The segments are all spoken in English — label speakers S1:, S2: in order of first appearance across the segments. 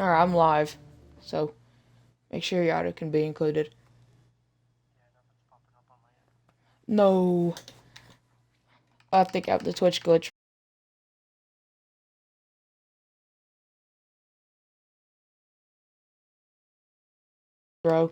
S1: Alright, I'm live. So, make sure your audio can be included. No. I think I have the Twitch glitch. Bro.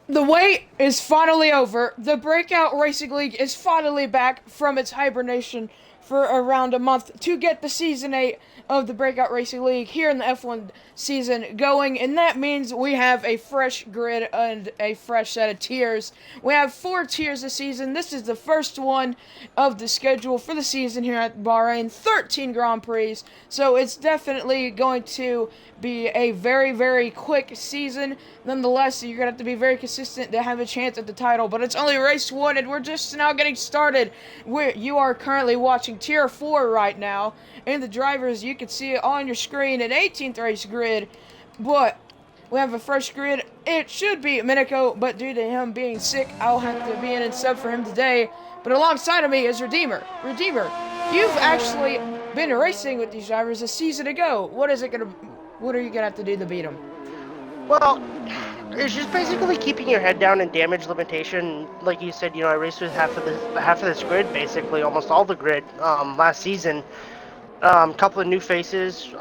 S1: The wait is finally over. The Breakout Racing League is finally back from its hibernation for around a month to get the Season 8 of the Breakout Racing League here in the F1 season going, and that means we have a fresh grid and a fresh set of tiers. We have 4 tiers this season. This is the first one of the schedule for the season here at Bahrain. 13 Grand Prix, so it's definitely going to be a very, very quick season. Nonetheless, you're going to have to be very consistent to have a chance at the title, but it's only race 1, and we're just now getting started. You are currently watching Tier 4 right now, and the drivers, you can see it on your screen, an 18th race grid, but we have a fresh grid. It should be Minico, but due to him being sick, I'll have to be in and sub for him today. But alongside of me is Redeemer. Redeemer, you've actually been racing with these drivers a season ago. What are you gonna have to do to beat them?
S2: Well, it's just basically keeping your head down and damage limitation. Like you said, I raced with half of this grid, basically almost all the grid last season. Couple of new faces.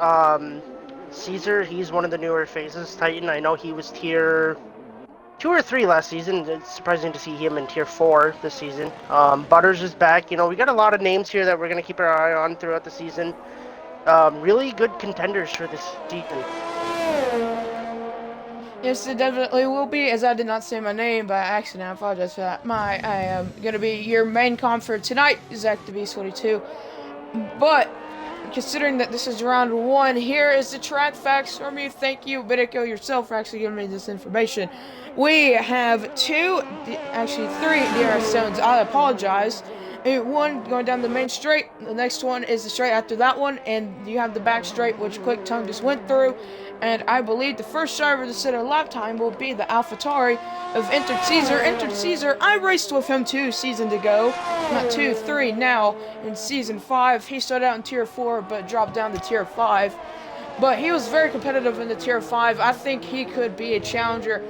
S2: Caesar, he's one of the newer faces. Titan, I know he was tier 2 or 3 last season. It's surprising to see him in tier 4 this season. Butters is back. We got a lot of names here that we're gonna keep our eye on throughout the season. Really good contenders for this season.
S1: Yes, it definitely will be, as I did not say my name by accident. I apologize for that. I am going to be your main comp for tonight, Zach the Beast 42. But, considering that this is round 1, here is the track facts from you. Thank you, Bidiko, yourself, for actually giving me this information. We have 3 DRS zones. I apologize. One going down the main straight, the next one is the straight after that one, and you have the back straight, which Quick Tongue just went through. And I believe the first driver to set a lap time will be the AlphaTauri of Entered Caesar. Entered Caesar, I raced with him 2 seasons ago, not 2, 3 now, in Season 5. He started out in Tier 4, but dropped down to Tier 5. But he was very competitive in the Tier 5. I think he could be a challenger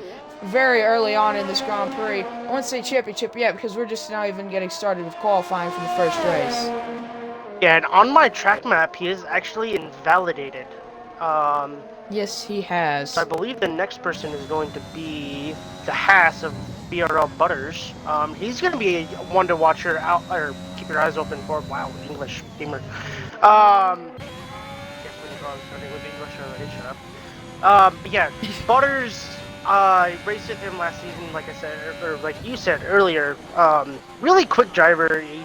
S1: very early on in this Grand Prix. I won't say championship yet because we're just now even getting started with qualifying for the first race.
S2: Yeah, and on my track map, he is actually invalidated.
S1: Yes, he has.
S2: So I believe the next person is going to be the Haas of BRL Butters. He's going to be one to watch your keep your eyes open for. Wow, English gamer. Can't believe I was starting with English already. Shut up. But yeah, Butters. I raced with him last season, like I said, or like you said earlier. Really quick driver. He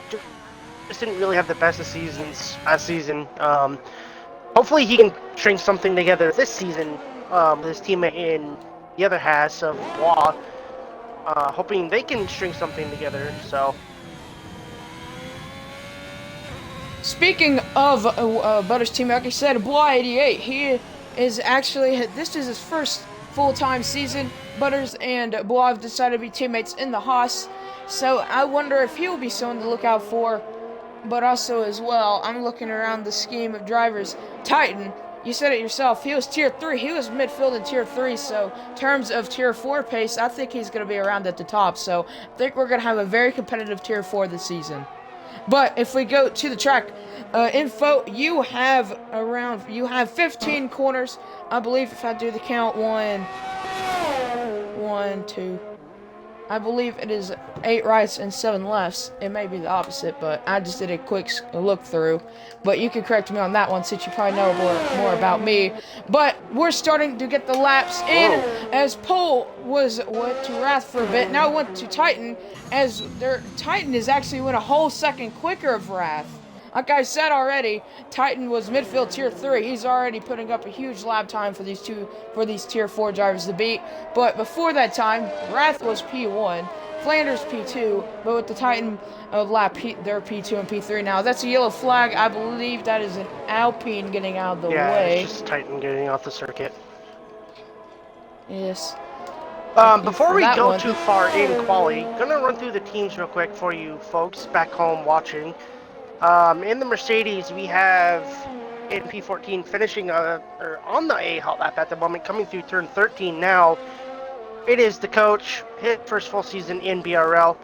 S2: just didn't really have the best of seasons last season. Hopefully he can string something together this season with his teammate in the other half of Bois. Hoping they can string something together. So.
S1: Speaking of Butters' teammate, like I said, Bois 88. He is actually this is his first full-time season. Butters and Bois have decided to be teammates in the Haas, so I wonder if he will be someone to look out for. But also as well, I'm looking around the scheme of drivers. Titan, you said it yourself, he was tier 3, he was midfield in tier 3, so in terms of tier 4 pace, I think he's going to be around at the top, so I think we're going to have a very competitive tier 4 this season. But if we go to the track info, you have 15 corners, I believe, if I do the count, 1, 2, I believe it is 8 rights and 7 lefts. It may be the opposite, but I just did a quick look through. But you can correct me on that one since you probably know more about me. But we're starting to get the laps in. As Pole went to Wrath for a bit, now went to Titan, as Titan is actually went a whole second quicker of Wrath. Like I said already, Titan was midfield tier 3. He's already putting up a huge lap time for these tier 4 drivers to beat. But before that time, Wrath was P1. Flanders P2, but with the Titan lap, they're P2 and P3 now. That's a yellow flag. I believe that is an Alpine getting out of the way.
S2: It's just Titan getting off the circuit.
S1: Yes.
S2: Before we go too far in quali, gonna run through the teams real quick for you folks back home watching. In the Mercedes, we have in P14 finishing on the A hot lap at the moment, coming through turn 13 now. It is the coach, his first full season in BRL.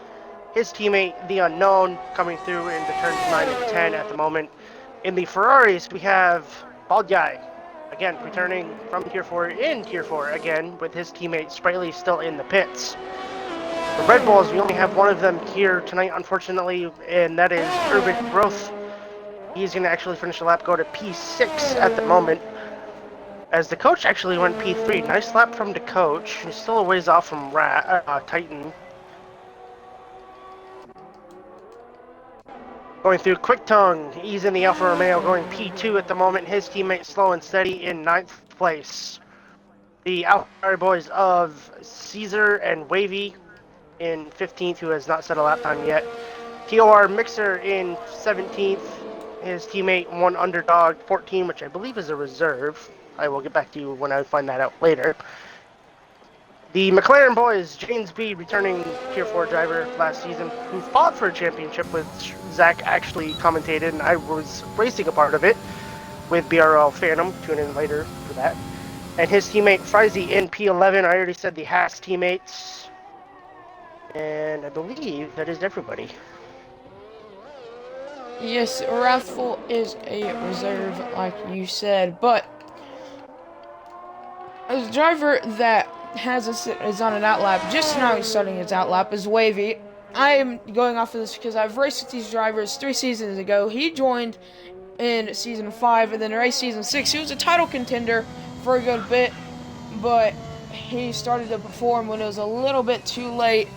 S2: His teammate, the unknown, coming through into turns 9 and 10 at the moment. In the Ferraris, we have Bald Guy, again, returning from Tier 4 in Tier 4 again, with his teammate Sprightly still in the pits. The Red Bulls, we only have one of them here tonight, unfortunately, and that is Urban Growth. He's going to actually finish the lap, go to P6 at the moment, as the coach actually went P3. Nice lap from the coach. He's still a ways off from Titan. Going through Quick Tongue, he's in the Alfa Romeo, going P2 at the moment. His teammate Slow and Steady in 9th place. The Alfa boys of Caesar and Wavy in 15th, who has not set a lap time yet. TOR Mixer in 17th. His teammate One Underdog 14, which I believe is a reserve. I will get back to you when I find that out later. The McLaren boys, James B, returning Tier 4 driver last season, who fought for a championship, which Zach actually commentated, and I was racing a part of it with BRL Phantom. Tune in later for that. And his teammate Frizy in P11. I already said the Haas teammates. And I believe that is everybody.
S1: Yes, Wrathful is a reserve, like you said, but a driver that is on an outlap, just now he's starting his outlap, is Wavy. I am going off of this because I've raced with these drivers 3 seasons ago. He joined in season 5 and then raced season 6. He was a title contender for a good bit, but he started to perform when it was a little bit too late.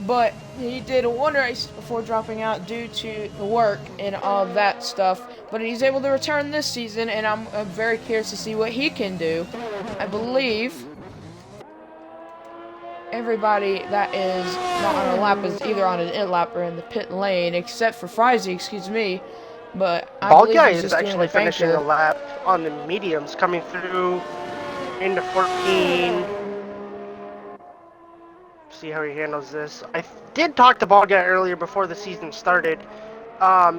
S1: But he did one race before dropping out due to the work and all that stuff. But he's able to return this season, and I'm very curious to see what he can do. I believe everybody that is not on a lap is either on an in lap or in the pit lane, except for Frizy, excuse me. But I believe
S2: Guy
S1: he's
S2: is
S1: just
S2: actually finishing a lap on the mediums, coming through into 14. See how he handles this. I did talk to Ball Guy earlier before the season started.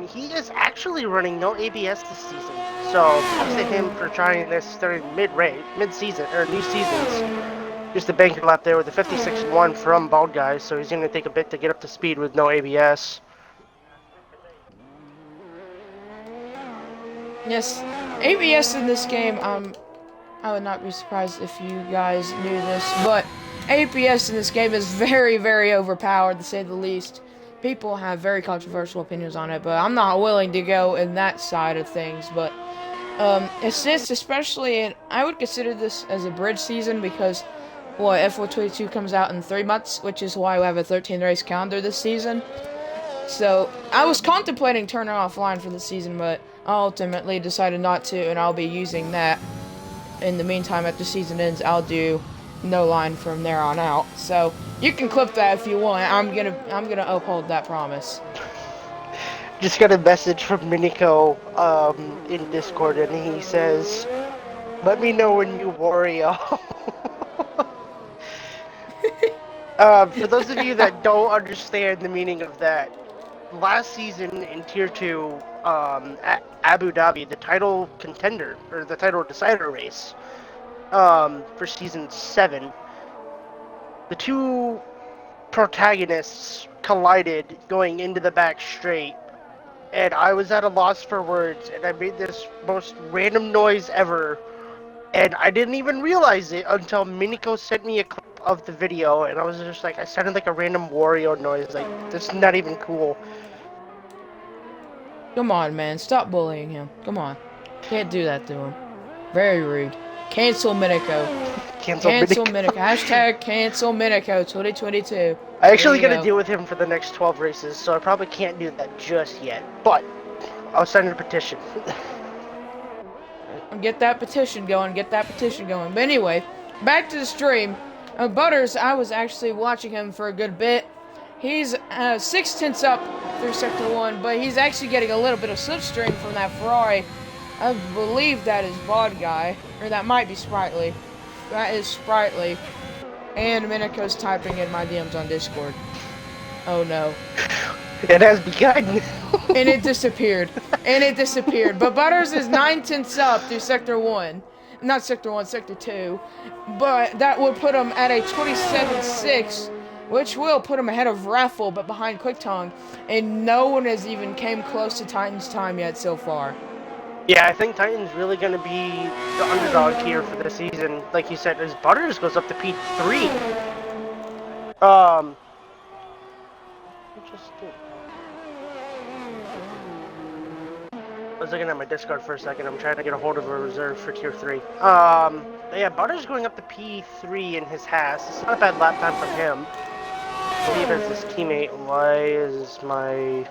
S2: He is actually running no ABS this season. So thanks to him for trying this starting mid-season, or new seasons. Just a banker lap there with a 56.1 from Bald Guy, so he's going to take a bit to get up to speed with no ABS.
S1: Yes, ABS in this game, I would not be surprised if you guys knew this, but ABS in this game is very, very overpowered, to say the least. People have very controversial opinions on it, but I'm not willing to go in that side of things. But assist, especially, and I would consider this as a bridge season because, F122 comes out in 3 months, which is why we have a 13-race calendar this season. So I was contemplating turning offline for the season, but I ultimately decided not to, and I'll be using that. In the meantime, after the season ends, I'll do no line from there on out. So you can clip that if you want. I'm gonna uphold that promise.
S2: Just got a message from Minico in Discord, and he says, "Let me know when you Wario." For those of you that don't understand the meaning of that, last season in Tier 2 at Abu Dhabi, the title contender, or the title decider race, for season 7, the two protagonists collided going into the back straight, and I was at a loss for words, and I made this most random noise ever, and I didn't even realize it until Miniko sent me a clip of the video, and I was just like, I sounded like a random Wario noise, like, this is not even cool.
S1: Come on, man, stop bullying him. Come on. Can't do that to him. Very rude. Cancel Miniko.
S2: Cancel
S1: Miniko. Hashtag cancel Miniko 2022.
S2: I actually got to deal with him for the next 12 races, so I probably can't do that just yet. But I'll send a petition.
S1: Get that petition going. But anyway, back to the stream. Butters, I was actually watching him for a good bit. He's 6 tenths up through Sector 1, but he's actually getting a little bit of slipstream from that Ferrari. I believe that is Bod Guy, or that might be Sprightly. That is Sprightly. And Minico's typing in my DMs on Discord. Oh no.
S2: It has begun.
S1: And it disappeared. But Butters is 9 tenths up through Sector 1. Not Sector 1, Sector 2. But that would put him at a 27.6, which will put him ahead of Raffle, but behind Quick Tongue. And no one has even came close to Titan's time yet so far.
S2: Yeah, I think Titan's really going to be the underdog here for the season. Like you said, as Butters goes up to P3. I was looking at my Discord for a second. I'm trying to get a hold of a reserve for Tier 3. Yeah, Butters going up to P3 in his Haas. It's not a bad lap time from him. I believe it's his teammate. Why is my...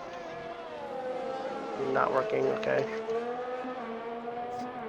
S2: not working? Okay.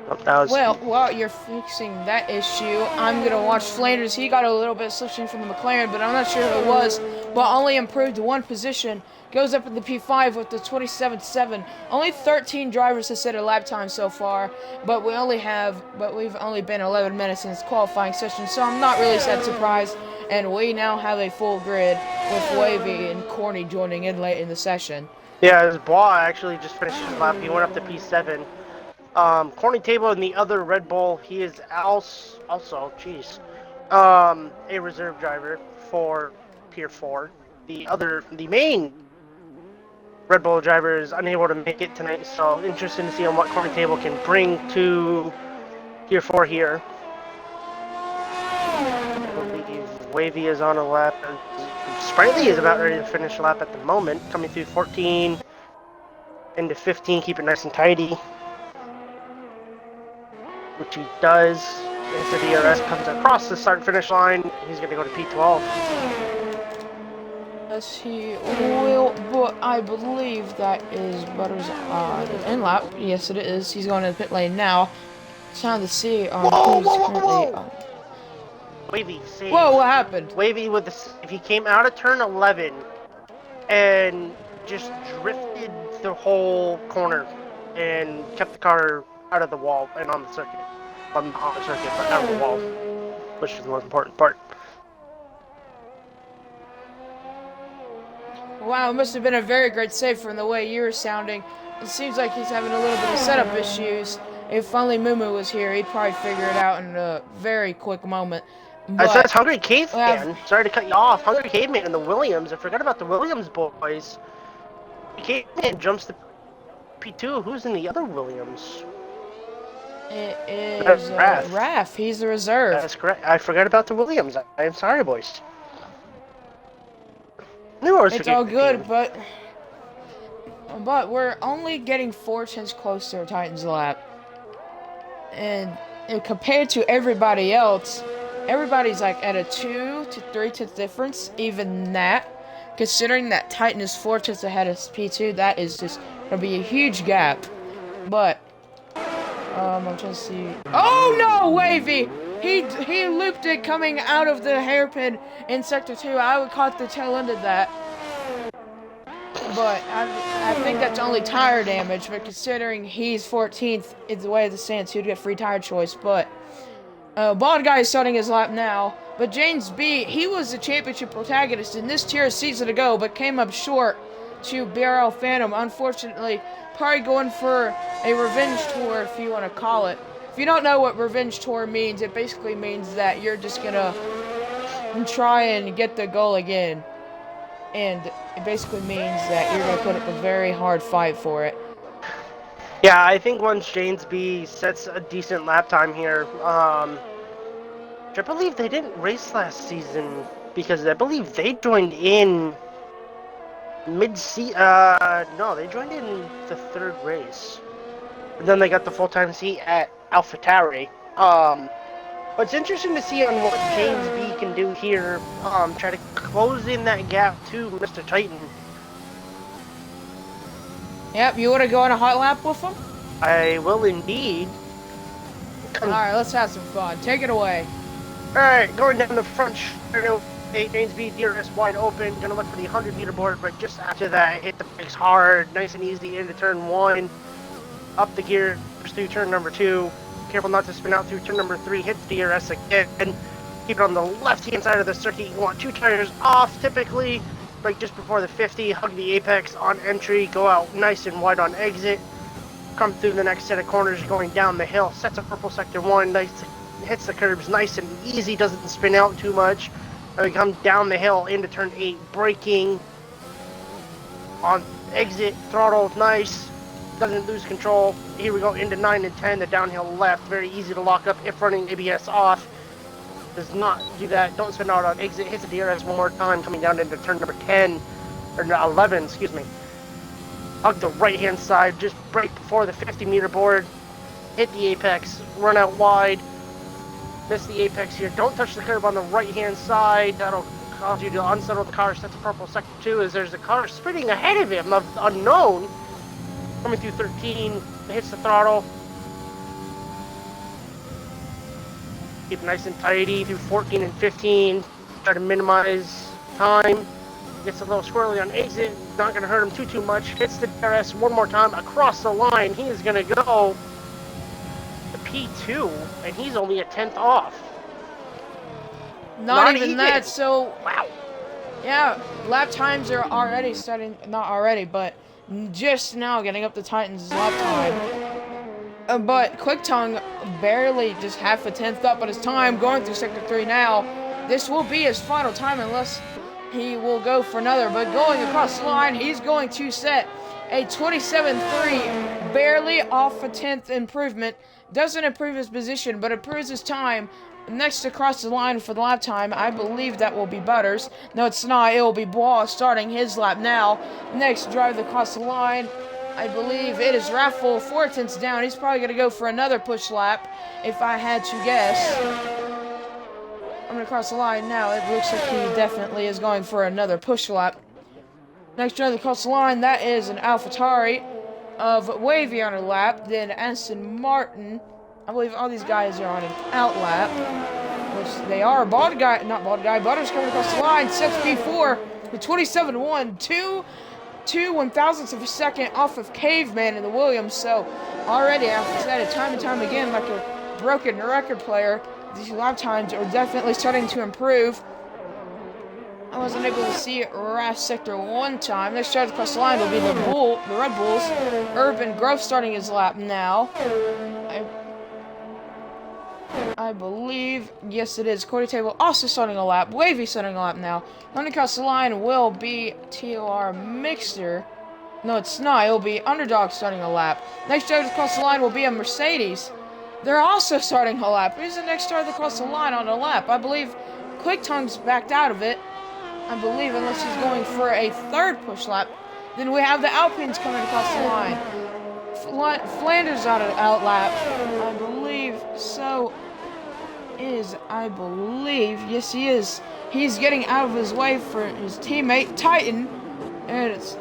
S2: Oh, that was...
S1: Well, while you're fixing that issue, I'm going to watch Flanders. He got a little bit of switching from the McLaren, but I'm not sure who it was. But only improved one position. Goes up in the P5 with the 27.7. Only 13 drivers have set a lap time so far, but we've only been 11 minutes in this qualifying session, so I'm not really that surprised. And we now have a full grid with Wavy and Corny joining in late in the session.
S2: Yeah, as Bois actually just finished his lap. He went up to P7. Corny Table in the other Red Bull, he is also, a reserve driver for Tier 4. The main Red Bull driver is unable to make it tonight, so interesting to see on what Corny Table can bring to Tier 4 here. I believe Wavy is on a lap. Sprightly is about ready to finish a lap at the moment, coming through 14 into 15, keep it nice and tidy. Which he does. As the DRS comes across the start-finish line, he's going to go to P12.
S1: Yes, he will, but I believe that is Butters' in lap. Yes, it is. He's going to the pit lane now. Trying to see who's currently...
S2: Wavy, save.
S1: Whoa, what happened?
S2: Wavy with if he came out of turn 11 and just drifted the whole corner and kept the car out of the wall and on the circuit. On the circuit, but out of the wall, which is the most important part.
S1: Wow, it must have been a very great save from the way you were sounding. It seems like he's having a little bit of setup issues. If only Mumu was here, he'd probably figure it out in a very quick moment.
S2: But, that's Hungry Caveman. Sorry to cut you off. Hungry Caveman and the Williams. I forgot about the Williams boys. Caveman jumps to P2. Who's in the other Williams?
S1: It is Raph. He's the reserve.
S2: That's correct. I forgot about the Williams. I'm sorry, boys. It's
S1: all good, but we're only getting 4 tenths closer to Titan's lap. And compared to everybody else, everybody's like at a 2 to 3 tenths difference. Even that, considering that Titan is 4 tenths ahead of P2, that is just gonna be a huge gap. But I'm trying to see. Oh no, Wavy! He looped it coming out of the hairpin in Sector 2. I would caught the tail end of that. But I think that's only tire damage, but considering he's 14th, it's the way of the stance, he'd get free tire choice. But Bond Guy is starting his lap now. But James B, he was the championship protagonist in this tier a season ago, but came up short to BRL Phantom. Unfortunately, probably going for a revenge tour, if you want to call it. If you don't know what revenge tour means, it basically means that you're just gonna try and get the goal again. And it basically means that you're gonna put up a very hard fight for it.
S2: Yeah, I think once James B sets a decent lap time here, I believe they didn't race last season because I believe they joined in mid-season. No, they joined in the 3rd race. And then they got the full-time seat at AlphaTauri. But it's interesting to see on what James B can do here. Try to close in that gap to Mr. Titan.
S1: Yep, you want to go on a hot lap with him?
S2: I will indeed.
S1: Alright, let's have some fun. Take it away.
S2: Alright, going down the front 8, James B, DRS wide open, gonna look for the 100 meter board, but just after that, hit the brakes hard, nice and easy into turn 1, up the gear through turn number 2, careful not to spin out through turn number 3, hit the DRS again, keep it on the left-hand side of the circuit, you want 2 tires off, typically, brake just before the 50, hug the apex on entry, go out nice and wide on exit, come through the next set of corners, going down the hill, sets a purple sector 1, nice, hits the curbs nice and easy, doesn't spin out too much. And we come down the hill into turn 8, braking on exit, throttle nice, doesn't lose control. Here we go into 9 and 10, the downhill left, very easy to lock up if running ABS off. Does not do that, don't spin out on exit, hits the DRS one more time, coming down into turn number 10, or 11, excuse me. Hug the right hand side, just brake before the 50 meter board, hit the apex, run out wide. Miss the apex here. Don't touch the curb on the right-hand side. That'll cause you to unsettle the car. Sets a purple sector 2 as there's a car spinning ahead of him of unknown. Coming through 13. Hits the throttle. Keep nice and tidy through 14 and 15. Try to minimize time. Gets a little squirrely on exit. Not going to hurt him too much. Hits the DRS one more time across the line. He is going to go P2, and he's only a 10th off.
S1: Not even that, so...
S2: Wow.
S1: Yeah, lap times are already starting... Not already, but just now getting up to Titan's lap time. But Quick Tongue barely just half a 10th up on his time, going through Sector 3 now. This will be his final time unless he will go for another. But going across the line, he's going to set a 27.3, barely off a 10th improvement. Doesn't improve his position, but improves his time. Next across the line for the lap time, I believe that will be Butters. No, it's not. It will be Bois starting his lap now. Next driver across the line, I believe it is Raffle. 4 tenths down. He's probably going to go for another push lap, if I had to guess. I'm going to cross the line now. It looks like he definitely is going for another push lap. Next driver across the line, that is an AlphaTauri of Wavy on a lap, then Aston Martin. I believe all these guys are on an out lap, which they are. Butters coming across the line, sets P4 with 27.1, two 1,000ths of a second off of Caveman in the Williams. So already, I've said it time and time again, like a broken record player, these lap times are definitely starting to improve. I wasn't able to see RAF Sector 1 time. Next drive across the line will be the Red Bulls. Urban Grove starting his lap now. I believe, yes it is. Cordy Table also starting a lap. Wavy starting a lap now. Running across the line will be TOR Mixer. No, it's not. It will be Underdog starting a lap. Next drive across the line will be a Mercedes. They're also starting a lap. Who's the next driver across the line on a lap? I believe Quick Tongue's backed out of it. I believe, unless he's going for a third push lap. Then we have the Alpines coming across the line. Flanders on an out lap. I believe so I believe. Yes, he is. He's getting out of his way for his teammate, Titan. And it's...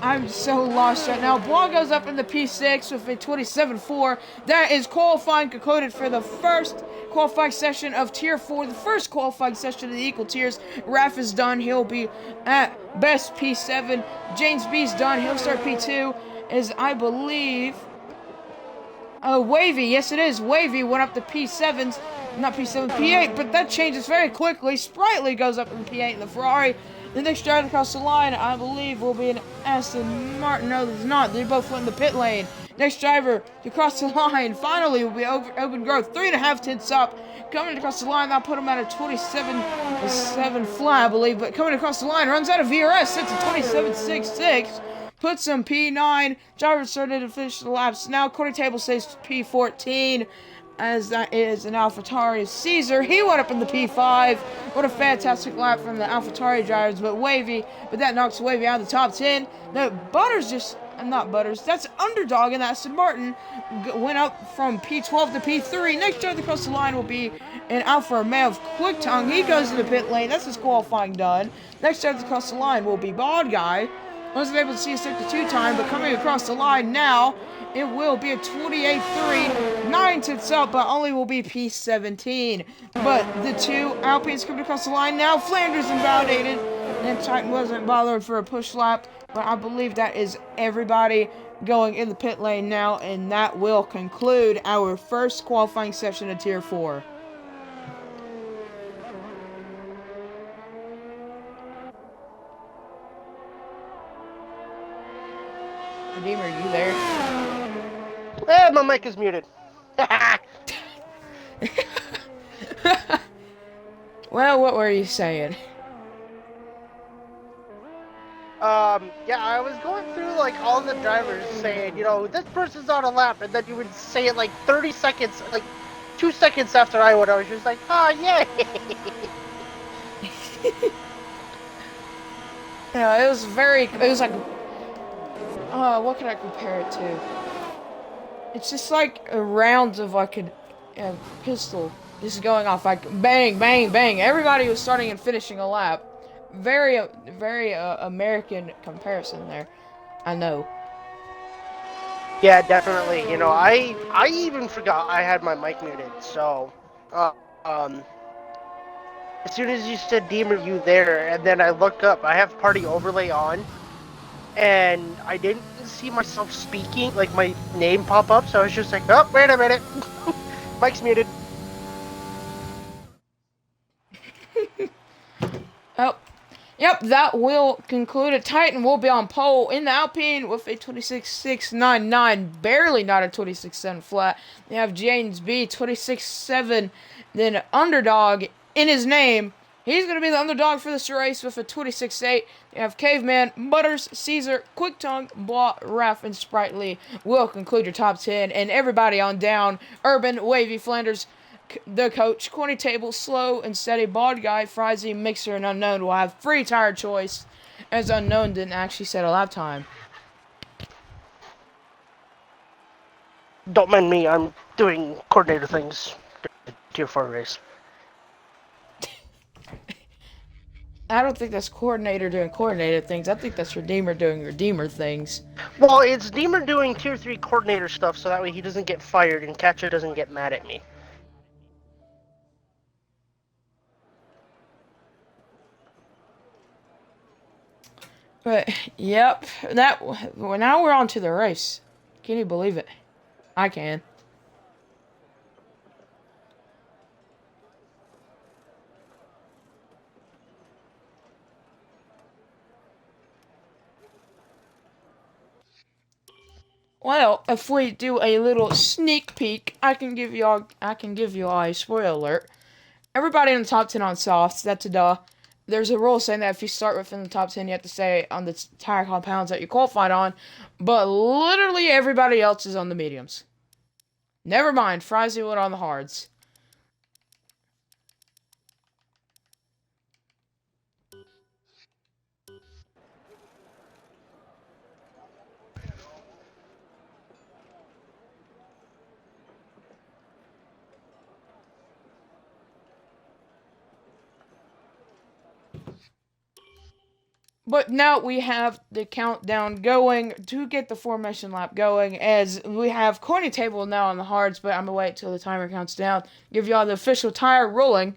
S1: I'm so lost right now. Bois goes up in the P6 with a 27.4. That is qualifying concluded for the first qualifying session of Tier 4. The first qualifying session of the equal tiers. Raf is done. He'll be at best P7. James B's done. He'll start P2. Is, I believe... Wavy. Yes, it is. Wavy went up to P7s. Not P7, P8. But that changes very quickly. Sprightly goes up in the P8 in the Ferrari. The next driver across the line, I believe, will be an Aston Martin. No, there's not. They both went in the pit lane. Next driver to cross the line, finally, will be Open Growth. 3.5 tenths up. Coming across the line, that'll put him at a 27.7 fly, I believe. But coming across the line, runs out of VRS, sits at 27.66. Puts him P9. Driver started to finish the laps. Now, quarter table says P14. As that is an AlphaTauri Caesar. He went up in the P5. What a fantastic lap from the AlphaTauri drivers, but that knocks Wavy out of the top 10. No, not Butters, that's Underdog, and Aston Martin went up from P12 to P3. Next driver across the line will be an Alfa Romeo of Quick Tongue. He goes to the pit lane. That's his qualifying done. Next driver across the line will be Bald Guy Wasn't able to see a sector 2 time, but coming across the line now, it will be a 28.3. 9 tenths up, but only will be P17. But the two Alpines coming across the line now. Flanders invalidated, and Titan wasn't bothered for a push lap. But I believe that is everybody going in the pit lane now, and that will conclude our first qualifying session of Tier 4. Redeemer, you there?
S2: My mic is muted.
S1: Well, what were you saying?
S2: Yeah, I was going through like all the drivers saying, this person's on a lap, and then you would say it like 30 seconds, like 2 seconds after I would. I was just like, oh, yay!
S1: It was like, what can I compare it to? It's just like rounds of like a pistol just going off, like bang, bang, bang. Everybody was starting and finishing a lap. Very American comparison there. I know.
S2: Yeah, definitely. I even forgot I had my mic muted. So, as soon as you said Deemer, you there, and then I look up, I have party overlay on, and I didn't see myself speaking, like my name pop up, so I was just like, oh, wait a minute, mic's muted.
S1: Oh, yep, that will conclude it. Titan will be on pole in the Alpine with a 26.699, barely not a 26.7 flat. They have James B, 26.7, then Underdog in his name. He's going to be the underdog for this race with a 26.8. You have Caveman, Butters, Caesar, Quick Tongue, Blah, Raph, and Sprightly will conclude your top 10. And everybody on down, Urban, Wavy, Flanders, the coach, Corny Table, Slow and Steady, Bald Guy, Frizy, Mixer, and Unknown will have free tire choice, as Unknown didn't actually set a lap time.
S2: Don't mind me, I'm doing coordinator things. Tier 4 race.
S1: I don't think that's coordinator doing coordinator things. I think that's Redeemer doing Redeemer things.
S2: Well, it's Deemer doing Tier 3 coordinator stuff, so that way he doesn't get fired and Catcher doesn't get mad at me.
S1: But, yep, now we're on to the race. Can you believe it? I can. Well, if we do a little sneak peek, I can give you all a spoiler alert. Everybody in the top 10 on softs, that's a duh. There's a rule saying that if you start within the top 10, you have to stay on the tire compounds that you qualified on. But literally everybody else is on the mediums. Never mind, Frizy went on the hards. But now we have the countdown going to get the formation lap going, as we have Corny Table now on the hards, but I'm going to wait till the timer counts down. Give y'all the official tire ruling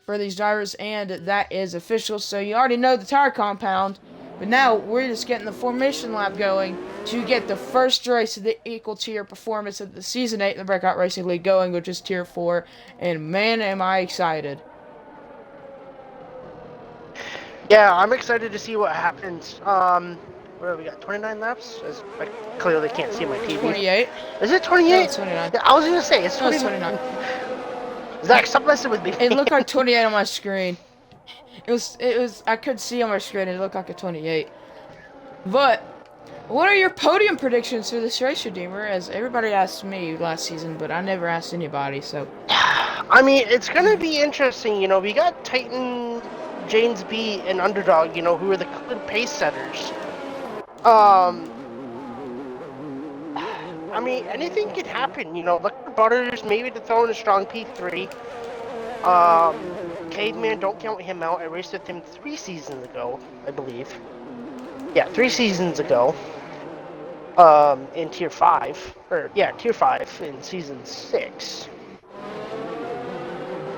S1: for these drivers, and that is official. So you already know the tire compound, but now we're just getting the formation lap going to get the first race of the equal tier performance of the Season 8 in the Breakout Racing League going, which is Tier 4, and man, am I excited.
S2: Yeah, I'm excited to see what happens. What have we got? 29 laps? As I clearly can't see my TV.
S1: 28.
S2: Is it 28?
S1: No, it's 29.
S2: Yeah, I was gonna say it's 29.
S1: No, it's 29.
S2: Zach, stop messing with me.
S1: It looked like 28 on my screen. It was. I could see on my screen. It looked like a 28. But what are your podium predictions for this race, Redeemer? As everybody asked me last season, but I never asked anybody. So.
S2: I mean, it's gonna be interesting. We got Titan, James B, and Underdog, who are the good pace setters. I mean, anything could happen, Look at Butters, maybe to throw in a strong P3. Caveman, don't count him out. I raced with him 3 seasons ago, I believe. yeah, 3 seasons ago, in Tier 5, Tier 5 in Season 6.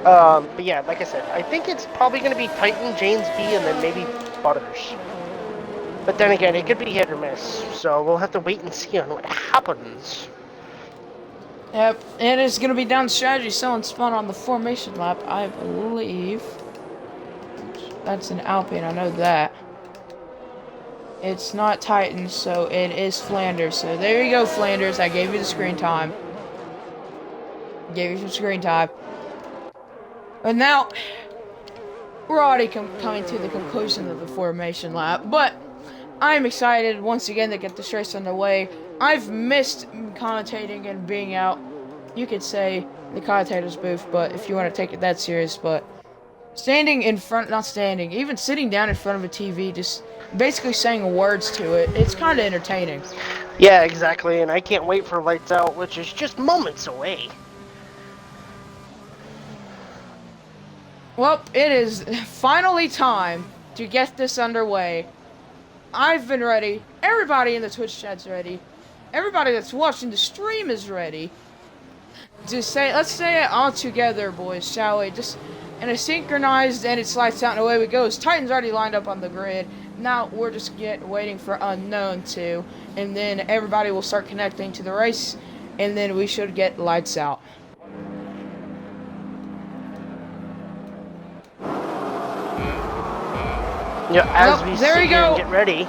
S2: But yeah, like I said, I think it's probably going to be Titan, James B, and then maybe Butters. But then again, it could be hit or miss, so we'll have to wait and see on what happens.
S1: Yep, and it's going to be down strategy. Someone spun on the formation lap, I believe. That's an Alpine, I know that. It's not Titan, so it is Flanders. So there you go, Flanders. I gave you the screen time. Gave you some screen time. But now, we're already coming to the conclusion of the formation lap. But I'm excited once again to get this race underway. I've missed commentating and being out, you could say, the commentator's booth, but if you want to take it that serious, but standing in front, not standing, even sitting down in front of a TV, just basically saying words to it, it's kind of entertaining.
S2: Yeah, exactly, and I can't wait for Lights Out, which is just moments away.
S1: Well, it is finally time to get this underway. I've been ready. Everybody in the Twitch chat's ready. Everybody that's watching the stream is ready. Let's say it all together, boys, shall we? Just in a synchronized, and it's lights out and away we go. Titan's already lined up on the grid. Now we're just waiting for Unknown to, and then everybody will start connecting to the race, and then we should get lights out.
S2: Yeah, as we
S1: there
S2: sit
S1: we
S2: here
S1: go.
S2: and get ready.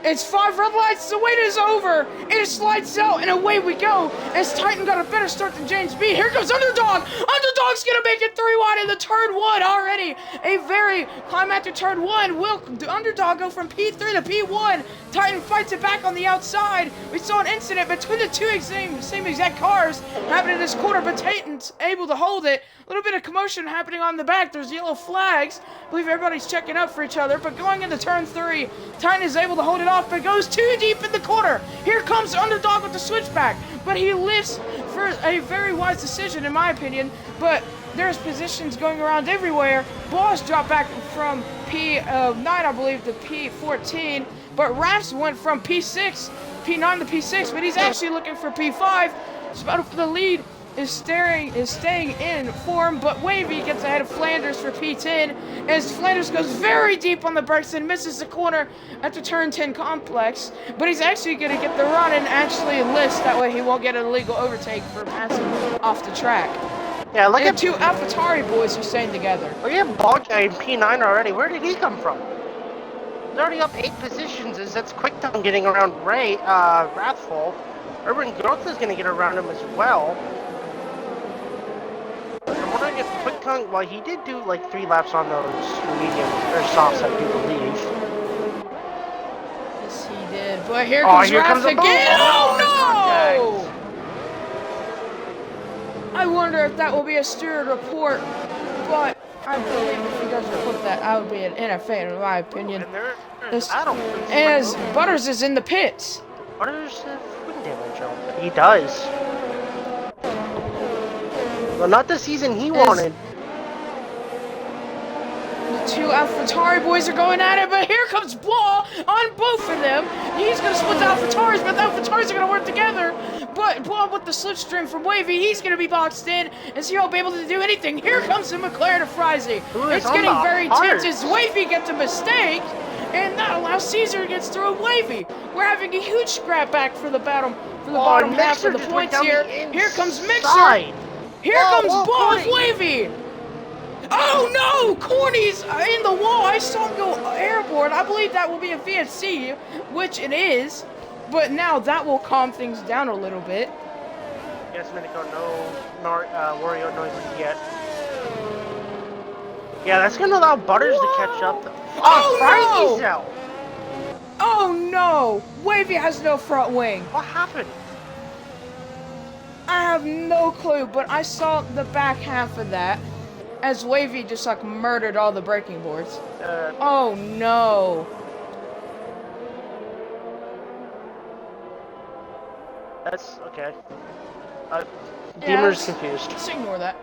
S1: It's 5 red lights, the wait is over, it lights out, and away we go, as Titan got a better start than James B. Here comes Underdog! Underdog's gonna make it 3 wide in the turn 1 already! A very climactic turn 1, will the Underdog go from P3 to P1? Titan fights it back on the outside. We saw an incident between the two same exact cars happening in this corner, but Titan's able to hold it. A little bit of commotion happening on the back, there's yellow flags. I believe everybody's checking up for each other, but going into turn 3, Titan is able to hold it off, but goes too deep in the corner. Here comes Underdog with the switchback, but he lifts for a very wise decision in my opinion, but there's positions going around everywhere. Boss dropped back from P9, I believe, to P14, but Rafts went from P9 to P6, but he's actually looking for P5. Battle for the lead is staying in form, but Wavy gets ahead of Flanders for P10 as Flanders goes very deep on the brakes and misses the corner at the turn 10 complex, but he's actually going to get the run and actually lifts, that way he won't get an illegal overtake for passing off the track.
S2: Yeah, look at
S1: two AlphaTauri boys are staying together.
S2: Look at Ball Guy in P9 already. Where did he come from? He's already up 8 positions as that's Quicktown getting around Wrathful. Urban Growth is going to get around him as well. I'm wondering if Quicktown, well, he did do like 3 laps on those mediums, or softs, I do believe.
S1: Yes, he did. But here comes Wrath again! Oh, no! I wonder if that will be a steward report, but I believe if he does report that, I would be an NFA in my opinion. As Butters is in the pits.
S2: Butters has wind damage on. He does. Well, not the season he wanted.
S1: The two AlphaTauri boys are going at it, but here comes Blah on both of them. He's going to split the AlphaTauris, but the AlphaTauris are going to work together. But Blah with the slipstream from Wavy, he's going to be boxed in, and he won't be able to do anything. Here comes the McLaren of Frizy. It's getting very tense as Wavy gets a mistake, and that allows Caesar to get through Wavy. We're having a huge scrap back for the bottom half of the points here. Here comes Mixer. Here comes Ball of Wavy! Oh no! Corny's in the wall! I saw him go airborne. I believe that will be a VSC, which it is. But now that will calm things down a little bit.
S2: Yes, Minico, no Wario noises yet. Yeah, that's gonna allow Butters to catch up.
S1: Oh,
S2: no! Out.
S1: Oh no! Wavy has no front wing.
S2: What happened?
S1: I have no clue, but I saw the back half of that as Wavy just like murdered all the braking boards. Oh no.
S2: That's okay. Gamer's confused.
S1: Just ignore that.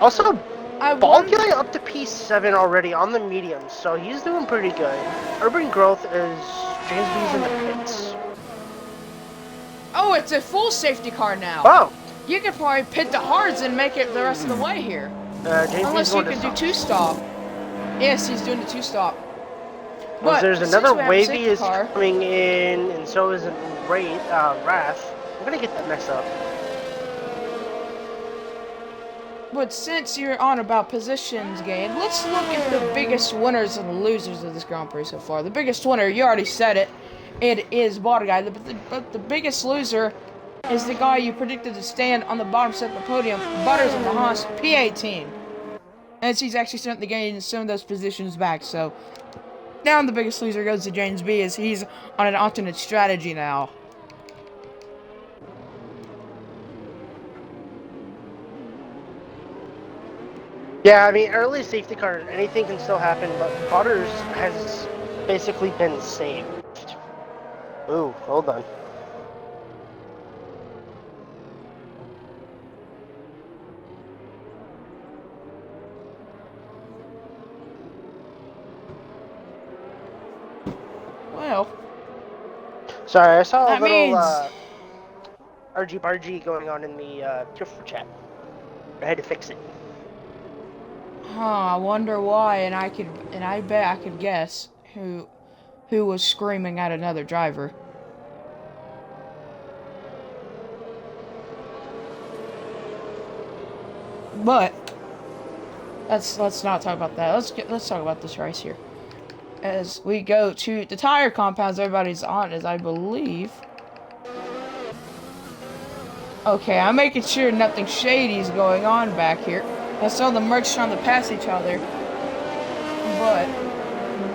S2: Also,
S1: I
S2: Ball
S1: wonder.
S2: guy up to P7 already on the mediums, so he's doing pretty good. Urban Growth is James B's in the pits.
S1: Oh, it's a full safety car now.
S2: Oh!
S1: You could probably pit the hards and make it the rest of the way here.
S2: James B's
S1: Unless you
S2: going
S1: can
S2: to
S1: do two-stop. Yes, he's doing the two-stop.
S2: Well,
S1: But
S2: there's
S1: since
S2: another
S1: we have a
S2: Wavy
S1: safety
S2: is
S1: car,
S2: coming in, and so is Wrath. I'm gonna get that mixed up.
S1: but since you're on about positions gained, let's look at the biggest winners and losers of this Grand Prix so far. The biggest winner, you already said it, it is Guy. But the biggest loser is the guy you predicted to stand on the bottom step of the podium, Butters in the Haas, P18. As he's actually starting to gain some of those positions back, so now the biggest loser goes to James B as he's on an alternate strategy now.
S2: Yeah, I mean, early safety car, anything can still happen, but Butters has basically been saved. Ooh, hold on.
S1: Well,
S2: Sorry, I saw a
S1: that
S2: little
S1: means
S2: RG going on in the Twitter chat. I had to fix it.
S1: I wonder why, and I bet I could guess who was screaming at another driver. But let's not talk about that. Let's talk about this race here. As we go to the tire compounds, everybody's on, as I believe. Okay, I'm making sure nothing shady is going on back here. I saw the merch trying to pass each other, but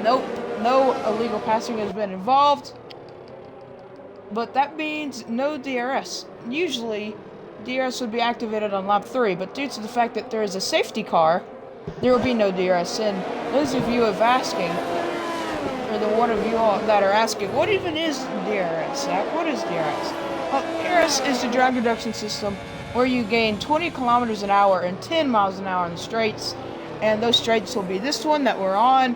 S1: nope, no illegal passing has been involved. But that means no DRS. Usually, DRS would be activated on lap 3, but due to the fact that there is a safety car, there will be no DRS. And those of you of asking, or the one of you all that are asking, what even is DRS, Zach? What is DRS? Well, DRS is the drag reduction system where you gain 20 kilometers an hour and 10 miles an hour on the straights. And those straights will be this one that we're on,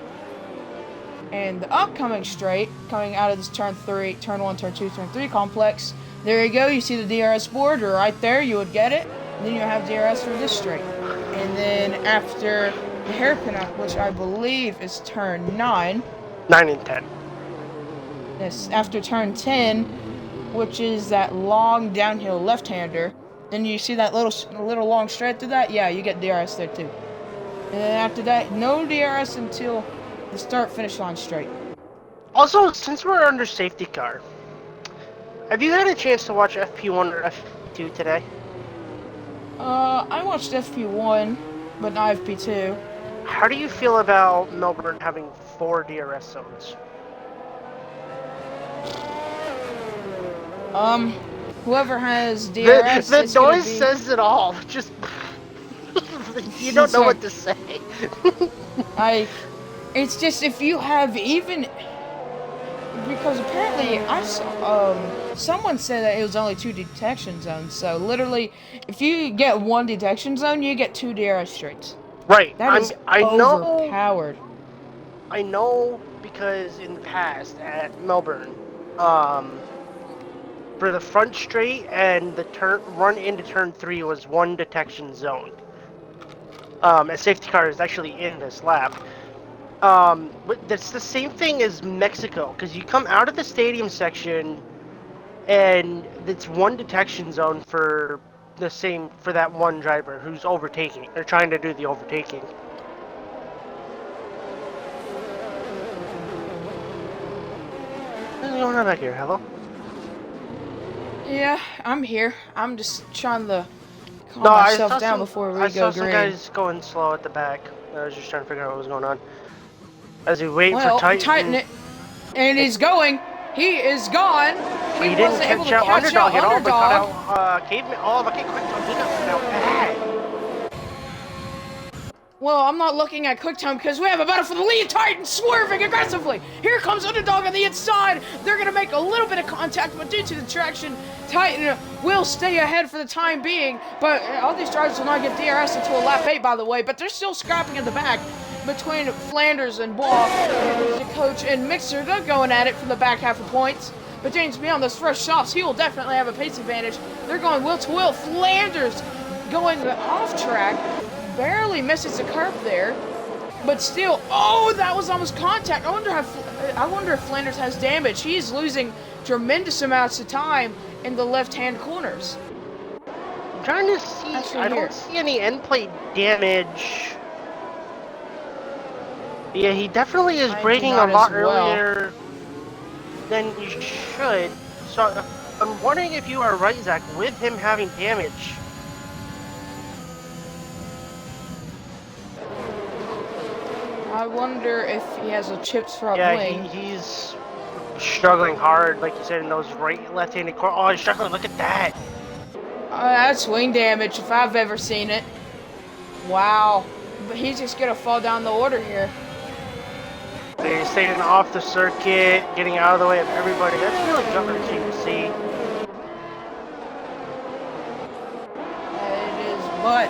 S1: and the upcoming straight coming out of this turn 1, turn 2, turn 3 complex. There you go, you see the DRS board right there, you would get it. And then you have DRS for this straight. And then after the hairpin up, which I believe is turn 9.
S2: 9 and 10.
S1: Yes, after turn 10, which is that long downhill left-hander, then you see that little long straight to that, yeah, you get DRS there too. And then after that, no DRS until the start-finish line straight.
S2: Also, since we're under safety car, have you had a chance to watch FP1 or FP2 today?
S1: I watched FP1, but not FP2.
S2: How do you feel about Melbourne having 4 DRS zones?
S1: Whoever has DRS,
S2: the noise
S1: be...
S2: says it all. Just you don't know what to say.
S1: It's just if you have even, because apparently I saw someone said that it was only 2 detection zones. So literally, if you get 1 detection zone, you get 2 DRS straights.
S2: Right.
S1: That is overpowered.
S2: I know because in the past at Melbourne, for the front straight and the run into turn 3 was 1 detection zone. A safety car is actually in this lap. But that's the same thing as Mexico, because you come out of the stadium section and it's 1 detection zone for that one driver who's overtaking or trying to do the overtaking. What's going on back here? Hello?
S1: Yeah, I'm here. I'm just trying to calm myself down before we go green.
S2: I saw some guys going slow at the back. I was just trying to figure out what was going on. As we wait for Titan.
S1: And he's going. He is gone.
S2: He didn't catch out Underdog at all, but cut out Caveman. Oh, look at Quick Time. He got cut out bad.
S1: Well, I'm not looking at quick time because we have a battle for the lead. Titan swerving aggressively. Here comes Underdog on the inside. They're going to make a little bit of contact, but due to the traction, Titan will stay ahead for the time being. But all these drivers will not get DRS until lap 8, by the way. But they're still scrapping in the back between Flanders and Ball. The coach and Mixer, they're going at it from the back half of points. But James B on those fresh softs, he will definitely have a pace advantage. They're going wheel to wheel. Flanders going off track. Barely misses the curb there, but still, oh, that was almost contact. I wonder if Flanders has damage. He's losing tremendous amounts of time in the left-hand corners.
S2: I'm trying to see. I don't see any end plate damage. Yeah, he definitely is braking a lot earlier than you should. So I'm wondering if you are right, Zach, with him having damage.
S1: I wonder if he has a chips front wing.
S2: Yeah, he's struggling hard, like you said, in those left-handed corner. Oh, he's struggling. Look at that.
S1: That's wing damage if I've ever seen it. Wow. But he's just going to fall down the order here.
S2: He's staying off the circuit, getting out of the way of everybody. That's really gut-wrenching to see.
S1: It is, but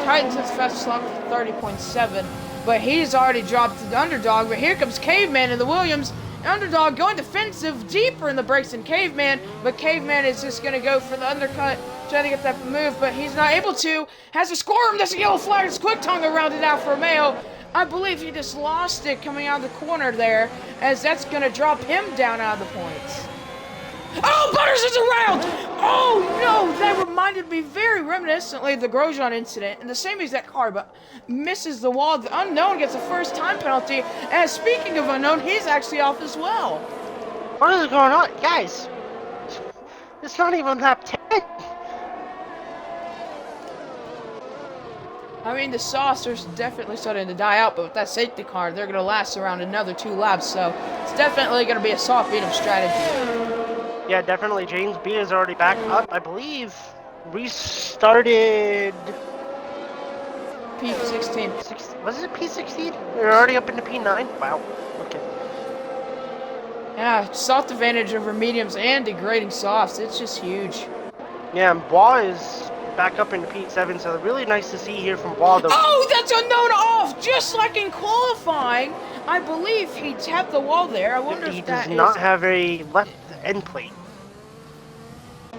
S1: Titans has fast slump for 30.7. But he's already dropped the Underdog. But here comes Caveman in the Williams. Underdog going defensive deeper in the brakes than Caveman. But Caveman is just going to go for the undercut, trying to get that move. But he's not able to. Has a squirm. That's a yellow flag. It's quick tongue around it out for Mayo. I believe he just lost it coming out of the corner there, as that's going to drop him down out of the points. Oh, Butters is around! Oh, no! That reminded me very reminiscently of the Grosjean incident in the same exact car, but misses the wall. The Unknown gets a first time penalty. And speaking of Unknown, he's actually off as well.
S2: What is going on? Guys, it's not even lap 10.
S1: I mean, the sauce are definitely starting to die out, but with that safety car, they're going to last around another 2 laps, so it's definitely going to be a soft beat-up strategy.
S2: Yeah, definitely. James B is already back up, I believe. Restarted
S1: P16.
S2: Was it P16? They're already up into P9? Wow. Okay.
S1: Yeah, soft advantage over mediums and degrading softs. It's just huge.
S2: Yeah, and Bois is back up into P7, so really nice to see here from Bois.
S1: Oh, that's Unknown off! Just like in qualifying. I believe he tapped the wall there. I wonder if that is...
S2: He does not have a left end plate.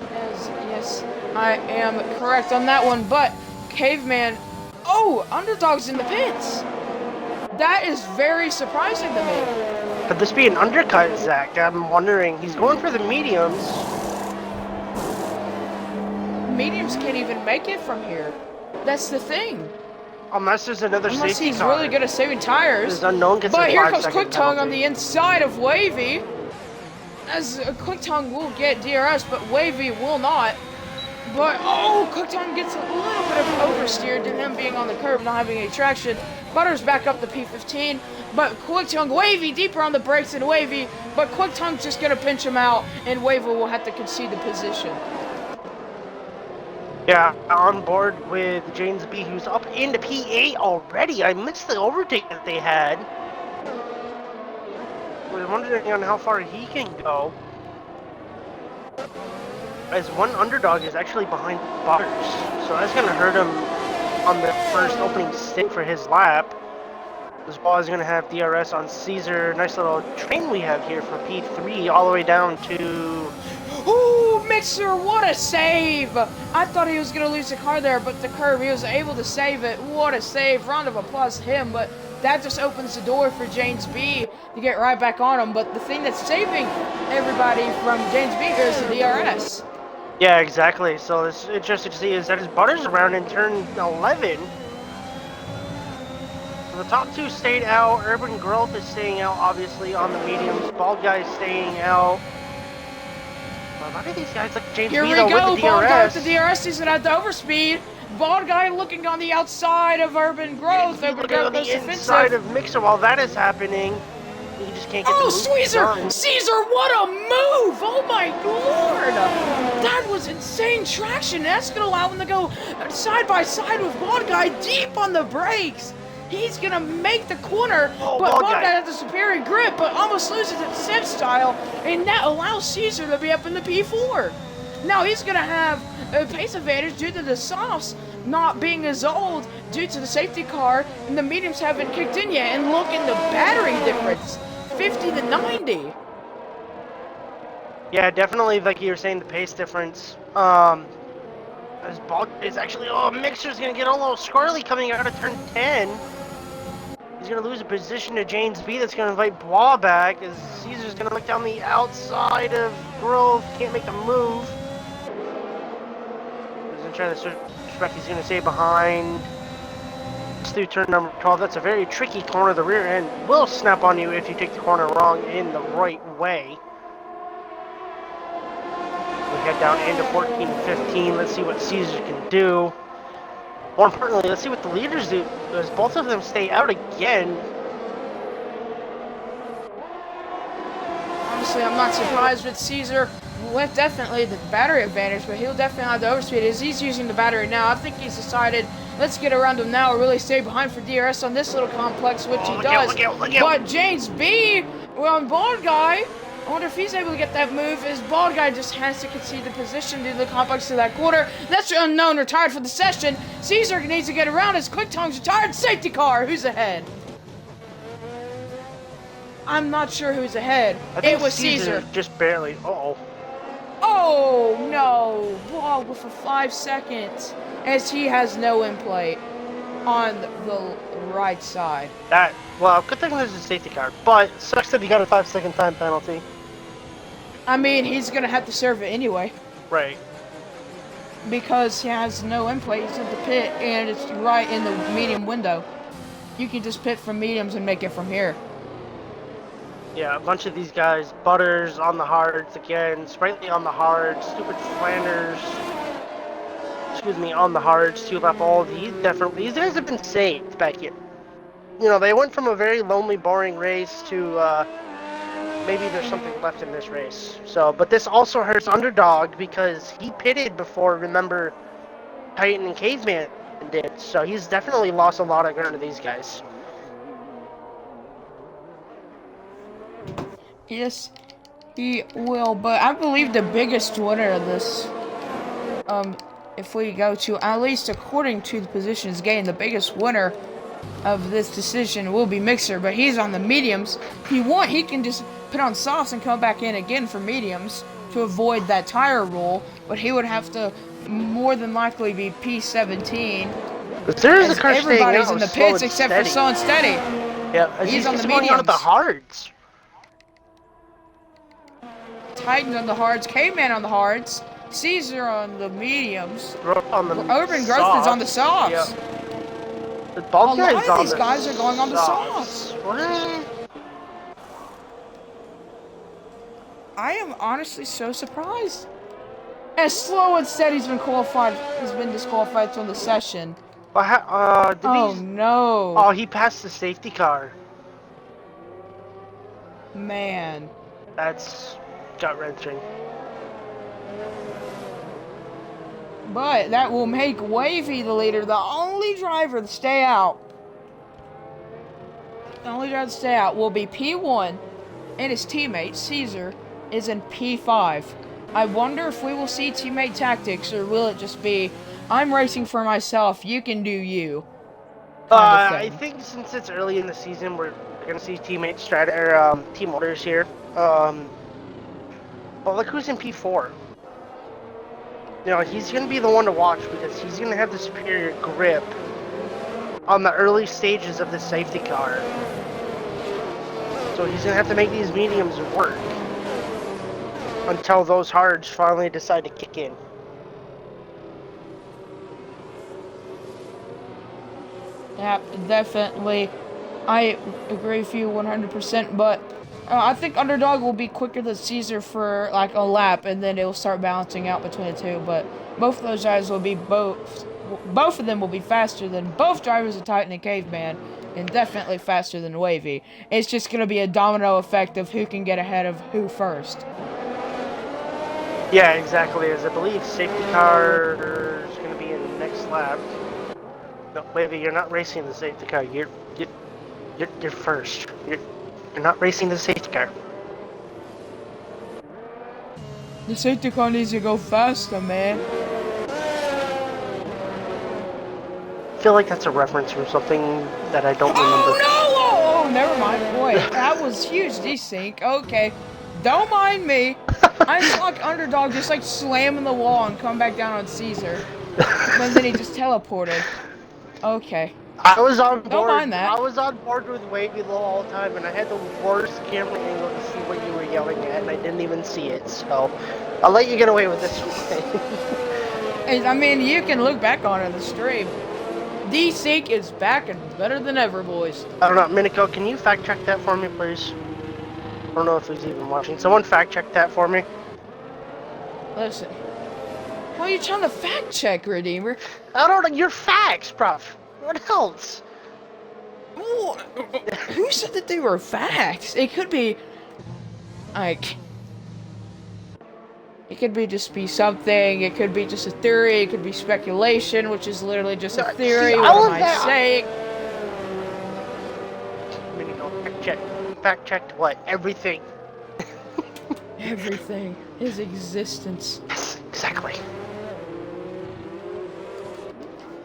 S1: Yes, I am correct on that one, but Caveman... Oh, Underdog's in the pits! That is very surprising to me.
S2: Could this be an undercut, Zach? I'm wondering. He's going for the mediums.
S1: Mediums can't even make it from here. That's the thing.
S2: Unless there's another safety car.
S1: Unless he's really good at saving tires.
S2: Unknown gets
S1: but
S2: a
S1: here
S2: 5
S1: comes
S2: second
S1: Quick Tongue
S2: penalty.
S1: on the inside of Wavy. As Quick Tongue will get DRS, but Wavy will not. But, oh, Quick Tongue gets a little bit of oversteer to him being on the curb, not having any traction. Butters back up to P15, but Quick Tongue, Wavy deeper on the brakes than Wavy, but Quick Tongue's just going to pinch him out, and Wavy will have to concede the position.
S2: Yeah, on board with James B, who's up into P8 already. I missed the overtake that they had. I was wondering on how far he can go. As one Underdog is actually behind Butters, so that's going to hurt him on the first opening stint for his lap. This ball is going to have DRS on Caesar. Nice little train we have here for P3 all the way down to...
S1: Ooh, Mixer, what a save! I thought he was going to lose the car there, but the curb, he was able to save it. What a save. Round of applause to him, but that just opens the door for James B to get right back on him. But the thing that's saving everybody from James B here is the DRS.
S2: Yeah, exactly. So it's interesting to see is that his Butters around in turn 11. So the top 2 stayed out. Urban Growth is staying out, obviously, on the mediums. Bald Guy is staying out. A lot of these guys like James
S1: Here
S2: B,
S1: we
S2: though,
S1: go.
S2: with the
S1: Bald Guy
S2: DRS.
S1: with the DRS. He's going to have the overspeed. Bald Guy looking on the outside of Urban Growth. Urban Growth
S2: on
S1: goes
S2: the inside
S1: defensive.
S2: of Mixer while that is happening. He just can't get
S1: Oh,
S2: the move done.
S1: Caesar, what a move! Oh my lord! That was insane traction. That's going to allow him to go side by side with Bald Guy deep on the brakes. He's going to make the corner,
S2: Oh,
S1: but
S2: ball
S1: Ball
S2: guy.
S1: Guy has the superior grip, but almost loses its sim style, and that allows Caesar to be up in the P4. Now he's going to have a pace advantage due to the softs not being as old due to the safety car, and the mediums haven't kicked in yet. And look at the battery difference, 50 to 90.
S2: Yeah, definitely, like you were saying, the pace difference. This ball is actually, Mixer's gonna get a little squirrely coming out of turn 10. He's gonna lose a position to James B. That's gonna invite Blah back as Caesar's gonna look down the outside of Grove. Can't make the move. He's gonna try to suspect he's gonna stay behind. It's through turn number 12. That's a very tricky corner. The rear end will snap on you if you take the corner wrong in the right way. We head down into 14 and 15. Let's see what Caesar can do. More importantly, let's see what the leaders do, because both of them stay out again.
S1: Honestly, I'm not surprised with Caesar with definitely the battery advantage, but he'll definitely have the overspeed as he's using the battery now. I think he's decided, let's get around him now or really stay behind for DRS on this little complex, which he does.
S2: Look out.
S1: But James B, Bald Guy, I wonder if he's able to get that move, as Bald Guy just has to concede the position due to the complex to that quarter. That's unknown, retired for the session. Caesar needs to get around his quick time's retired. Safety car, who's ahead? I'm not sure who's ahead.
S2: I think
S1: It was
S2: Caesar.
S1: Caesar.
S2: Just barely. Uh-oh.
S1: Oh no! Ball for 5 seconds as he has no in plate on the right side.
S2: Well, good thing there's a safety car, but sucks that he got a 5-second time penalty.
S1: I mean, he's gonna have to serve it anyway
S2: Right.
S1: because he has no in plate. He's at the pit and it's right in the medium window. You can just pit from mediums and make it from here.
S2: Yeah, a bunch of these guys. Butters on the hards again. Sprightly on the hards. Stupid Flanders. Excuse me, on the hards. 2-lap all. These guys have been saved back here. You know, they went from a very lonely, boring race to maybe there's something left in this race. So, but this also hurts Underdog because he pitted before, remember, Titan and Caveman did. So he's definitely lost a lot of ground to these guys.
S1: Yes, he will, but I believe the biggest winner of this, if we go to, at least according to the positions gained, the biggest winner of this decision will be Mixer, but he's on the mediums. He can just put on softs and come back in again for mediums to avoid that tire rule, but he would have to more than likely be P17.
S2: There's a car
S1: everybody's in the pits except for So Unsteady.
S2: Yeah,
S1: he's on the
S2: going on
S1: mediums.
S2: at the hards.
S1: Titan on the hards, K-Man on the hards, Caesar on the mediums,
S2: On the
S1: Urban Growth is on the softs.
S2: Yeah. The ball
S1: A lot
S2: guys
S1: of
S2: on
S1: these guys are going on the softs.
S2: What?
S1: I am honestly so surprised. As Slow and Steady's been disqualified from the session.
S2: Well,
S1: No.
S2: Oh, he passed the safety car.
S1: Man.
S2: That's gut-wrenching.
S1: But that will make Wavy the leader, the only driver to stay out. The only driver to stay out will be P1, and his teammate, Caesar, is in P5. I wonder if we will see teammate tactics, or will it just be, I'm racing for myself, you can do you.
S2: I think since it's early in the season, we're gonna see teammate team orders here. But look who's in P4. You know, he's going to be the one to watch because he's going to have the superior grip on the early stages of the safety car. So he's going to have to make these mediums work until those hards finally decide to kick in.
S1: Yeah, definitely. I agree with you 100%, but I think Underdog will be quicker than Caesar for like a lap, and then it will start balancing out between the two. But both of those guys will be both of them will be faster than both drivers of Titan and Caveman, and definitely faster than Wavy. It's just going to be a domino effect of who can get ahead of who first.
S2: Yeah, exactly. As I believe safety car is going to be in the next lap. No, baby, you're not racing the safety car. You're first. You're not racing the safety car.
S1: The safety car needs to go faster, man.
S2: I feel like that's a reference from something that I don't remember.
S1: Oh no! Oh, never mind. Boy, that was huge desync. Okay, don't mind me. I saw like Underdog just like slamming the wall and come back down on Caesar, and then he just teleported. Okay.
S2: I was on board.
S1: Don't mind that.
S2: I was on board with Wavy Low all the time, and I had the worst camera angle to see what you were yelling at, and I didn't even see it. So I'll let you get away with this one.
S1: I mean, you can look back on it in the stream. Desync is back and better than ever, boys.
S2: I don't know, Minico, can you fact check that for me, please? I don't know if he's even watching. Someone fact check that for me.
S1: Listen. Why are you trying to fact check, Redeemer?
S2: I don't know, your facts, bruv. What else?
S1: Who said that they were facts? It could be, like, it could be just be something. It could be just a theory. It could be speculation, which is literally just a theory.
S2: See,
S1: what am I saying?
S2: Fact checked what? Everything.
S1: Everything. His existence.
S2: Yes, exactly.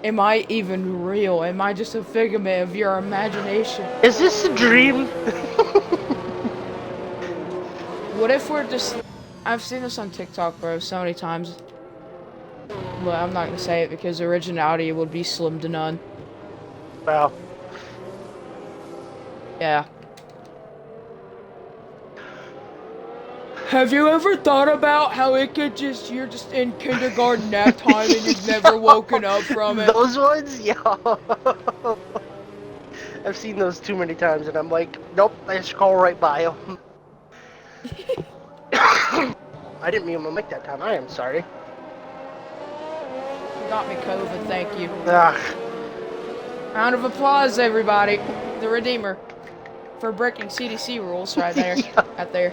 S1: Am I even real? Am I just a figment of your imagination?
S2: Is this a dream?
S1: What if we're just... I've seen this on TikTok, bro, so many times. But I'm not gonna say it because originality would be slim to none.
S2: Well.
S1: Yeah. Have you ever thought about how it could just... You're just in kindergarten nap time and you've never woken up from it?
S2: Those ones? Yo. I've seen those too many times and I'm like, nope, I scroll right by them. I didn't mean to mic that time. I am sorry.
S1: You got me, COVID. Thank you.
S2: Ugh.
S1: Round of applause, everybody. The Redeemer. For breaking CDC rules right there. Right there.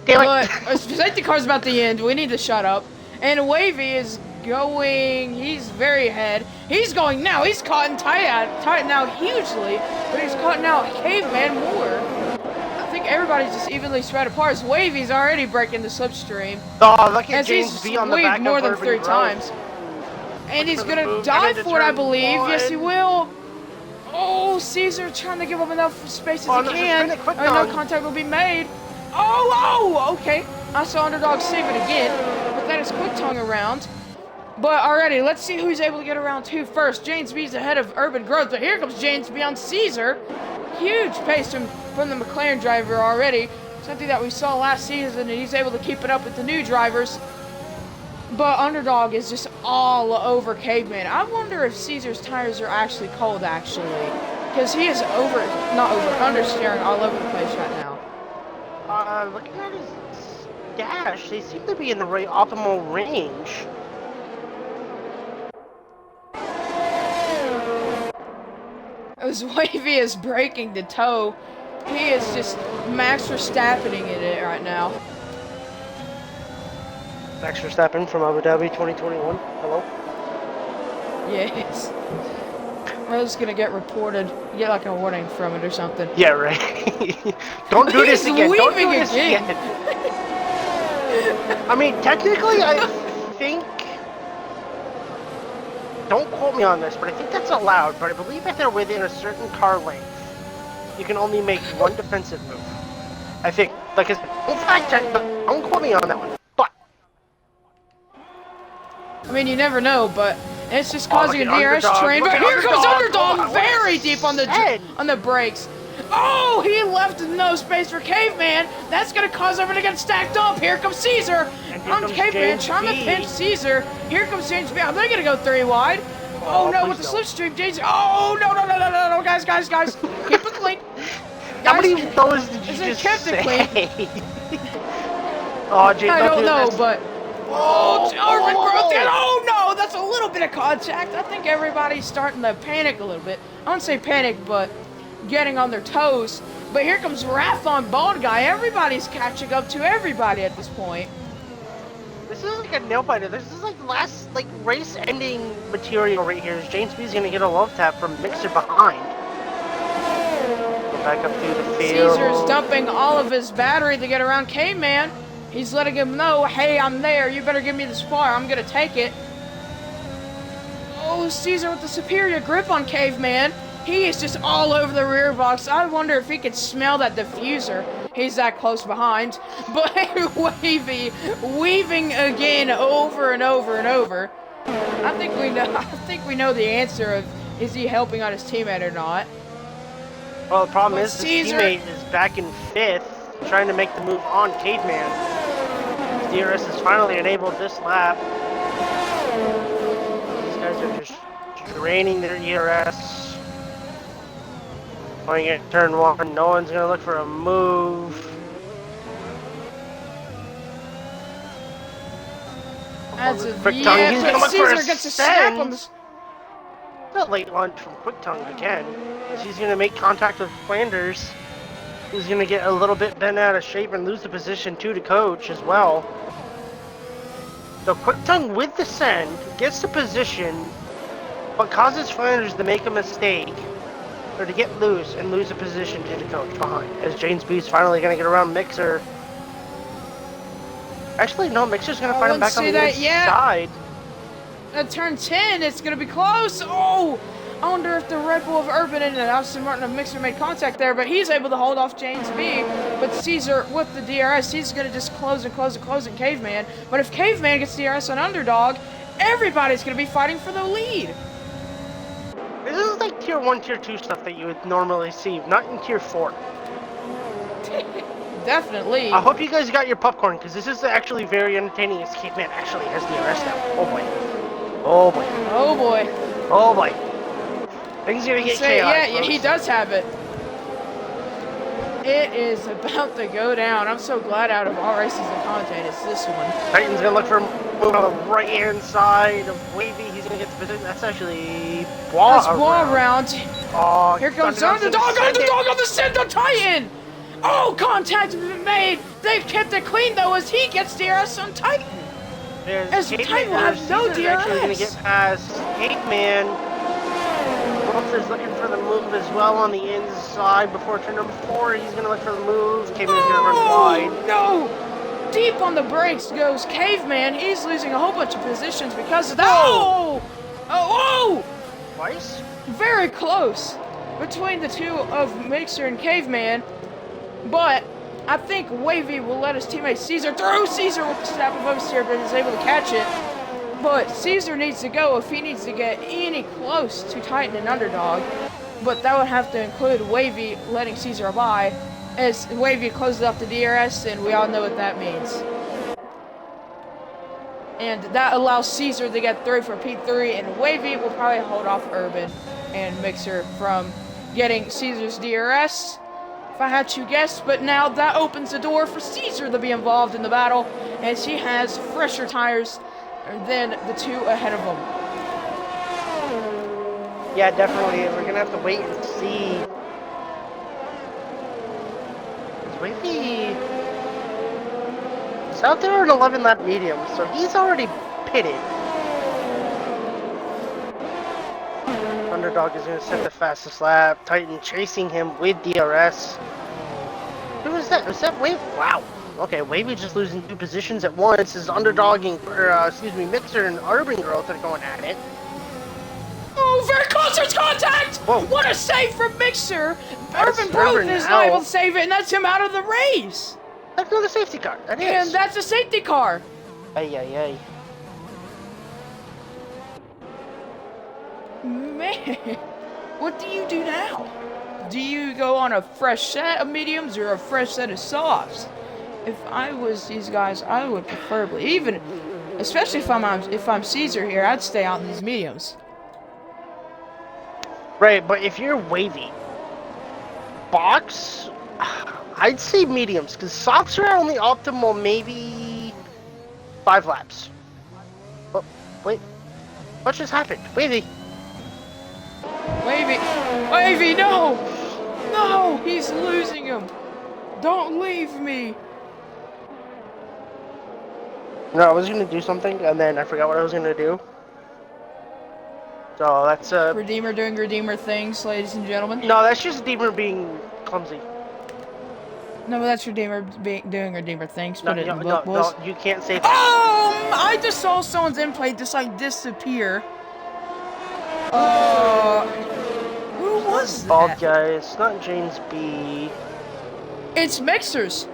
S2: Damn it.
S1: But safety car's about to end. We need to shut up. And Wavy is going... He's very ahead. He's going now. He's caught now hugely. But he's caught now Caveman more. I think everybody's just evenly spread apart. As Wavy's already breaking the slipstream.
S2: Oh, look at
S1: As
S2: James
S1: he's
S2: B on the back
S1: more
S2: of
S1: than
S2: Urban
S1: 3
S2: Grove.
S1: times. And he's gonna
S2: move,
S1: dive
S2: into
S1: for it, I
S2: turn
S1: believe.
S2: one.
S1: Yes, he will. Oh, Caesar trying to give him enough space as he
S2: there's a
S1: can.
S2: spin, a quick
S1: No
S2: dog.
S1: contact will be made. Oh, okay. I saw Underdog save it again, but that is quick tongue around. But already, let's see who's able to get around 2 first. James B's ahead of Urban Growth, but here comes James B on Caesar. Huge pace from the McLaren driver already. Something that we saw last season, and he's able to keep it up with the new drivers. But Underdog is just all over Caveman. I wonder if Caesar's tires are actually cold, actually. Because he is understeering all over the place right now.
S2: Looking at his dash, they seem to be in the right optimal range.
S1: As Wavy is breaking the toe, he is just Max Verstappening in it right now.
S2: Max Verstappen from Abu Dhabi 2021. Hello?
S1: Yes. I was gonna get reported. You get like a warning from it or something.
S2: Yeah, right. Don't do this again. Don't do this again. I mean, technically, I think... Don't quote me on this, but I think that's allowed. But I believe if they're within a certain car length, you can only make one defensive move. I think. Like, don't fact check, but don't quote me on that one. But
S1: I mean, you never know, but it's just causing a
S2: look at
S1: DRS
S2: Underdog.
S1: train.
S2: Look
S1: But
S2: at
S1: here comes
S2: Underdog.
S1: Underdog,
S2: Oh,
S1: very deep on
S2: said.
S1: the brakes. Oh, he left no space for Caveman. That's gonna cause everyone to get stacked up. Here comes Caesar.
S2: And here
S1: On
S2: comes
S1: Caveman
S2: James
S1: trying to
S2: B.
S1: pinch Caesar. Here comes James B. Are they gonna go 3 wide? Oh no, with the
S2: please
S1: slipstream, James. Oh no, guys. Keep it clean.
S2: How many
S1: Guys,
S2: of those did you
S1: is it
S2: just
S1: kept it
S2: say?
S1: clean?
S2: Oh, James,
S1: I don't know,
S2: this.
S1: but Urban Growth. Oh no, that's a little bit of contact. I think everybody's starting to panic a little bit. I don't say panic, but getting on their toes. But here comes Wrath on Bald Guy. Everybody's catching up to everybody at this point.
S2: This is like a nail biter. This is like last race-ending material right here. James B's gonna get a love tap from Mixer behind. Go back up through the field.
S1: Caesar's dumping all of his battery to get around Caveman. He's letting him know, hey, I'm there. You better give me the spar. I'm gonna take it. Oh, Caesar with the superior grip on Caveman. He is just all over the rear box. I wonder if he could smell that diffuser. He's that close behind. But Wavy weaving again over and over and over. I think we know the answer of is he helping out his teammate or not.
S2: Well, the problem is
S1: Caesar,
S2: his teammate is back in 5th, trying to make the move on Caveman. DRS has finally enabled this lap. These guys are just draining their ERS. Going at turn 1, no one's gonna look for a move.
S1: That's a
S2: Quick tongue. He's gonna look for a
S1: Caesar gets a snap on this.
S2: A late launch from Quick Tongue again. He's gonna make contact with Flanders. He's gonna get a little bit bent out of shape and lose the position too to Coach as well. So Quick Tongue with the send gets the position, but causes Flanders to make a mistake. Or to get loose and lose a position to the Coach behind. As James B's finally going to get around Mixer. Actually, no, Mixer's going to find him back on the inside.
S1: At turn 10, it's going to be close. Oh, I wonder if the Red Bull of Urban and Aston Martin of Mixer made contact there, but he's able to hold off James B. But Caesar, with the DRS, he's going to just close and Caveman. But if Caveman gets DRS on Underdog, everybody's going to be fighting for the lead.
S2: This is like tier 1, tier 2 stuff that you would normally see, not in tier 4.
S1: Definitely.
S2: I hope you guys got your popcorn, because this is actually very entertaining as Caveman actually has DRS now. Oh boy. Oh boy.
S1: Oh boy.
S2: Oh boy. Things are gonna get chaotic.
S1: Yeah, he does have it. It is about to go down. I'm so glad out of all races and content, it's this one.
S2: Titan's gonna look for a move on the right-hand side of Wavy. He's gonna get the position. That's actually
S1: That's ball round.
S2: Oh,
S1: here comes Underdog on the center Titan. Oh, contact has been made. They've kept it clean though as he gets DRS on Titan. As Titan will have no DRS.
S2: Actually gonna get past Caveman. Is looking for the move as well on the inside before turn number 4. He's gonna look for the move. Caveman's gonna run wide.
S1: No! Deep on the brakes goes Caveman. He's losing a whole bunch of positions because of that. Oh!
S2: Twice?
S1: Very close between the two of Mixer and Caveman. But I think Wavy will let his teammate Caesar through. Caesar with the snap of oversteer, but is able to catch it. But Caesar needs to go if he needs to get any close to Titan and Underdog. But that would have to include Wavy letting Caesar by, as Wavy closes up the DRS, and we all know what that means. And that allows Caesar to get through for P3, and Wavy will probably hold off Urban and Mixer from getting Caesar's DRS, if I had to guess. But now that opens the door for Caesar to be involved in the battle, as he has fresher tires than the two ahead of him.
S2: Yeah, definitely. We're gonna have to wait and see. Wavy is out there in 11 lap medium, so he's already pitted. Underdog is gonna set the fastest lap. Titan chasing him with DRS. Who was that? Was that Wave? Wow. Okay, Wavy just losing 2 positions at once. Is Underdogging, Mixer and Urban Growth are going at it.
S1: Oh, very close, there's contact!
S2: Whoa.
S1: What a save from Mixer!
S2: That's
S1: Urban Growth
S2: Urban
S1: is
S2: out.
S1: not able to save it, and that's him out of the race!
S2: That's another safety car. That is.
S1: And that's a safety car!
S2: Ay.
S1: Man, what do you do now? Do you go on a fresh set of mediums or a fresh set of softs? If I was these guys, I would preferably, especially if I'm Caesar here, I'd stay out in these mediums.
S2: Right, but if you're Wavy, box, I'd say mediums, because softs are only optimal maybe 5 laps. Oh, wait, what just happened? Wavy,
S1: no! No, he's losing him. Don't leave me.
S2: No, I was gonna do something, and then I forgot what I was gonna do. So that's
S1: Redeemer doing Redeemer things, ladies and gentlemen.
S2: no, that's just Deemer being clumsy.
S1: No, but that's Redeemer doing Redeemer things.
S2: No,
S1: Put it in the
S2: no,
S1: book, boys.
S2: you can't say that.
S1: I just saw someone's end plate just like disappear. Who was
S2: Bald
S1: that?
S2: guy. It's not James B.
S1: It's Mixers.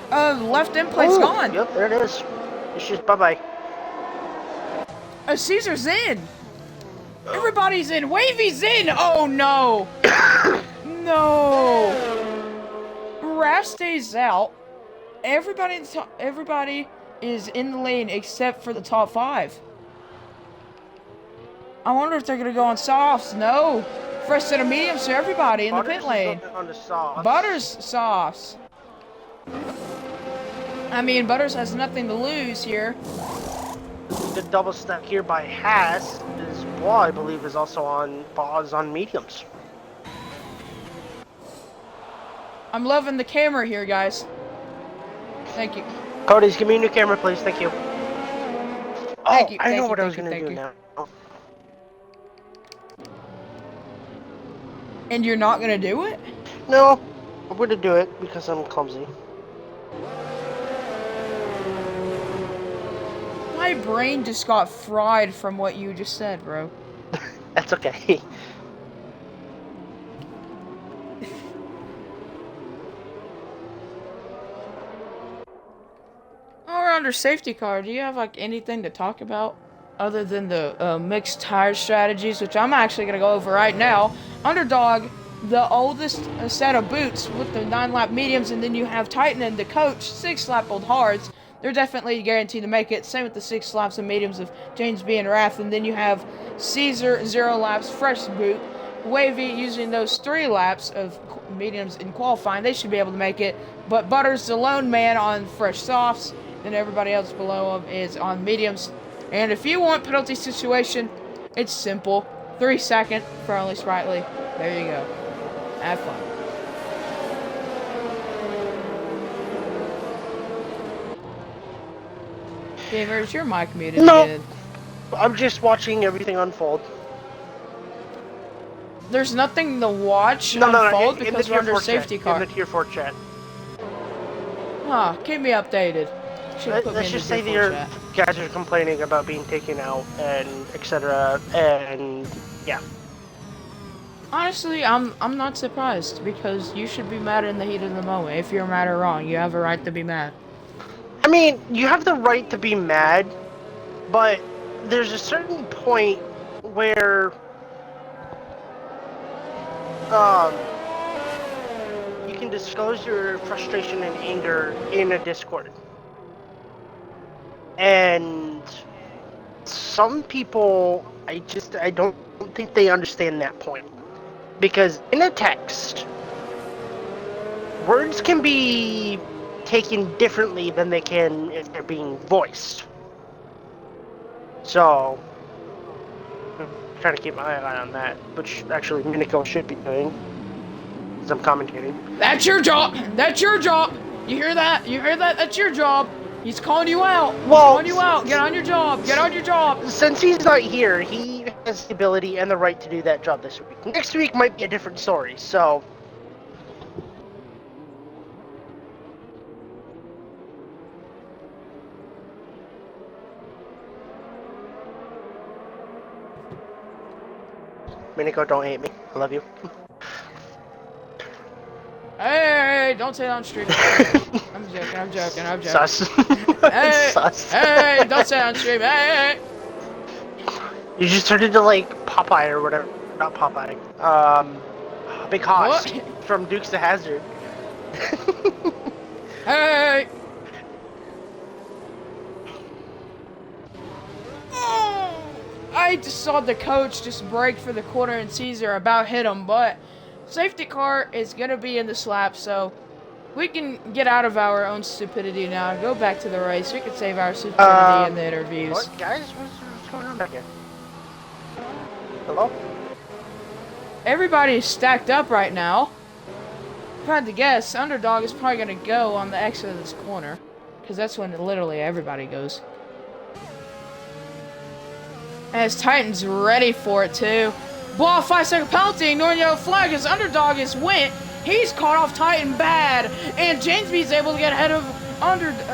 S1: Left end plate's gone.
S2: Yep, there it is. It's just bye-bye.
S1: Caesar's in. Everybody's in. Wavy's in. Oh no. No. Raph stays out. Everybody is in the lane except for the top 5. I wonder if they're gonna go on softs. No. Fresh set of mediums to everybody in the pit lane.
S2: On the softs.
S1: Butters softs. I mean, Butters has nothing to lose here.
S2: The double stack here by Haas is Wall, I believe, is also on mediums.
S1: I'm loving the camera here, guys. Thank you.
S2: Cody's, give me a new camera, please. Thank you.
S1: Thank you.
S2: I know what I was gonna do now.
S1: And you're not gonna do it?
S2: No, I'm gonna do it because I'm clumsy.
S1: My brain just got fried from what you just said, bro.
S2: That's okay.
S1: While we're under safety car, do you have like anything to talk about other than the mixed tire strategies, which I'm actually gonna go over right now? Underdog, the oldest set of boots with the 9-lap mediums, and then you have Titan and the coach 6-lap old hards. They're definitely guaranteed to make it. Same with the 6 laps of mediums of James B and Wrath, and then you have Caesar 0 laps fresh boot. Wavy using those 3 laps of mediums in qualifying, they should be able to make it. But Butters the lone man on fresh softs, and everybody else below him is on mediums. And if you want penalty situation, it's simple. 3 second for only Sprightly. There you go. Have fun. Gamer, is your mic muted again?
S2: I'm just watching everything unfold.
S1: There's nothing to watch unfold because we're under safety car.
S2: In the tier 4 chat.
S1: Huh, keep me updated.
S2: Let's just say that your guys are complaining about being taken out and etc. And yeah.
S1: Honestly, I'm not surprised because you should be mad in the heat of the moment. If you're mad or wrong, you have a right to be mad.
S2: I mean, you have the right to be mad, but there's a certain point where you can disclose your frustration and anger in a Discord. And some people, I don't think they understand that point. Because in a text, words can be taken differently than they can if they're being voiced. So, I'm trying to keep my eye on that, which actually Minico should be doing, because I'm commentating.
S1: That's your job! That's your job! You hear that? You hear that? That's your job! He's calling you out! He's calling you out! Get on your job! Get on your job!
S2: Since he's not here, he has the ability and the right to do that job this week. Next week might be a different story, so... Minico, don't hate me. I love you.
S1: Hey, don't say that on stream. I'm joking.
S2: Sus.
S1: Hey,
S2: Sus.
S1: hey, don't say that on stream. Hey.
S2: You just turned into like Popeye or whatever. Not Popeye. Big Hoss from Dukes of Hazzard.
S1: Hey. Oh, I just saw the coach just break for the corner and Caesar about hit him, but safety car is going to be in the slap, so we can get out of our own stupidity now and go back to the race. We can save our stupidity in the interviews.
S2: What, guys? What's going on back here? Hello?
S1: Everybody's stacked up right now. If I had to guess, Underdog is probably going to go on the exit of this corner. because that's when literally everybody goes. As Titan's ready for it too. Ball 5-second penalty, ignoring yellow flag as underdog is went. He's caught off Titan bad, and Jamesby's able to get ahead of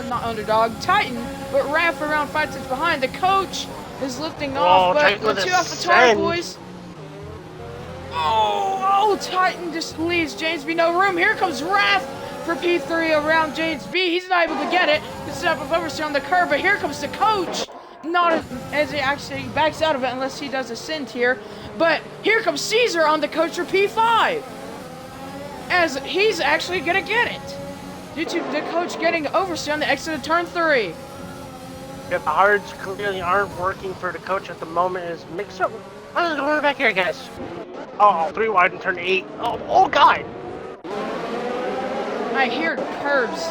S1: not underdog, Titan, but Raph around 5 tenths behind. The coach is lifting off, but the two AlphaTauri boys. Oh, Titan just leaves Jamesby no room. Here comes Raph for P3 around Jamesby. He's not able to get it. This is up of oversteer on the curve, but here comes the coach. Not as he actually backs out of it unless he does a send here. But here comes Caesar on the coach for P5. As he's actually going to get it. Due to the coach getting oversteer on the exit of turn 3.
S2: Yeah, the hards clearly aren't working for the coach at the moment. Is mixed up. I'm going back here, guys. Oh, 3 wide in turn 8. Oh God.
S1: I hear curbs.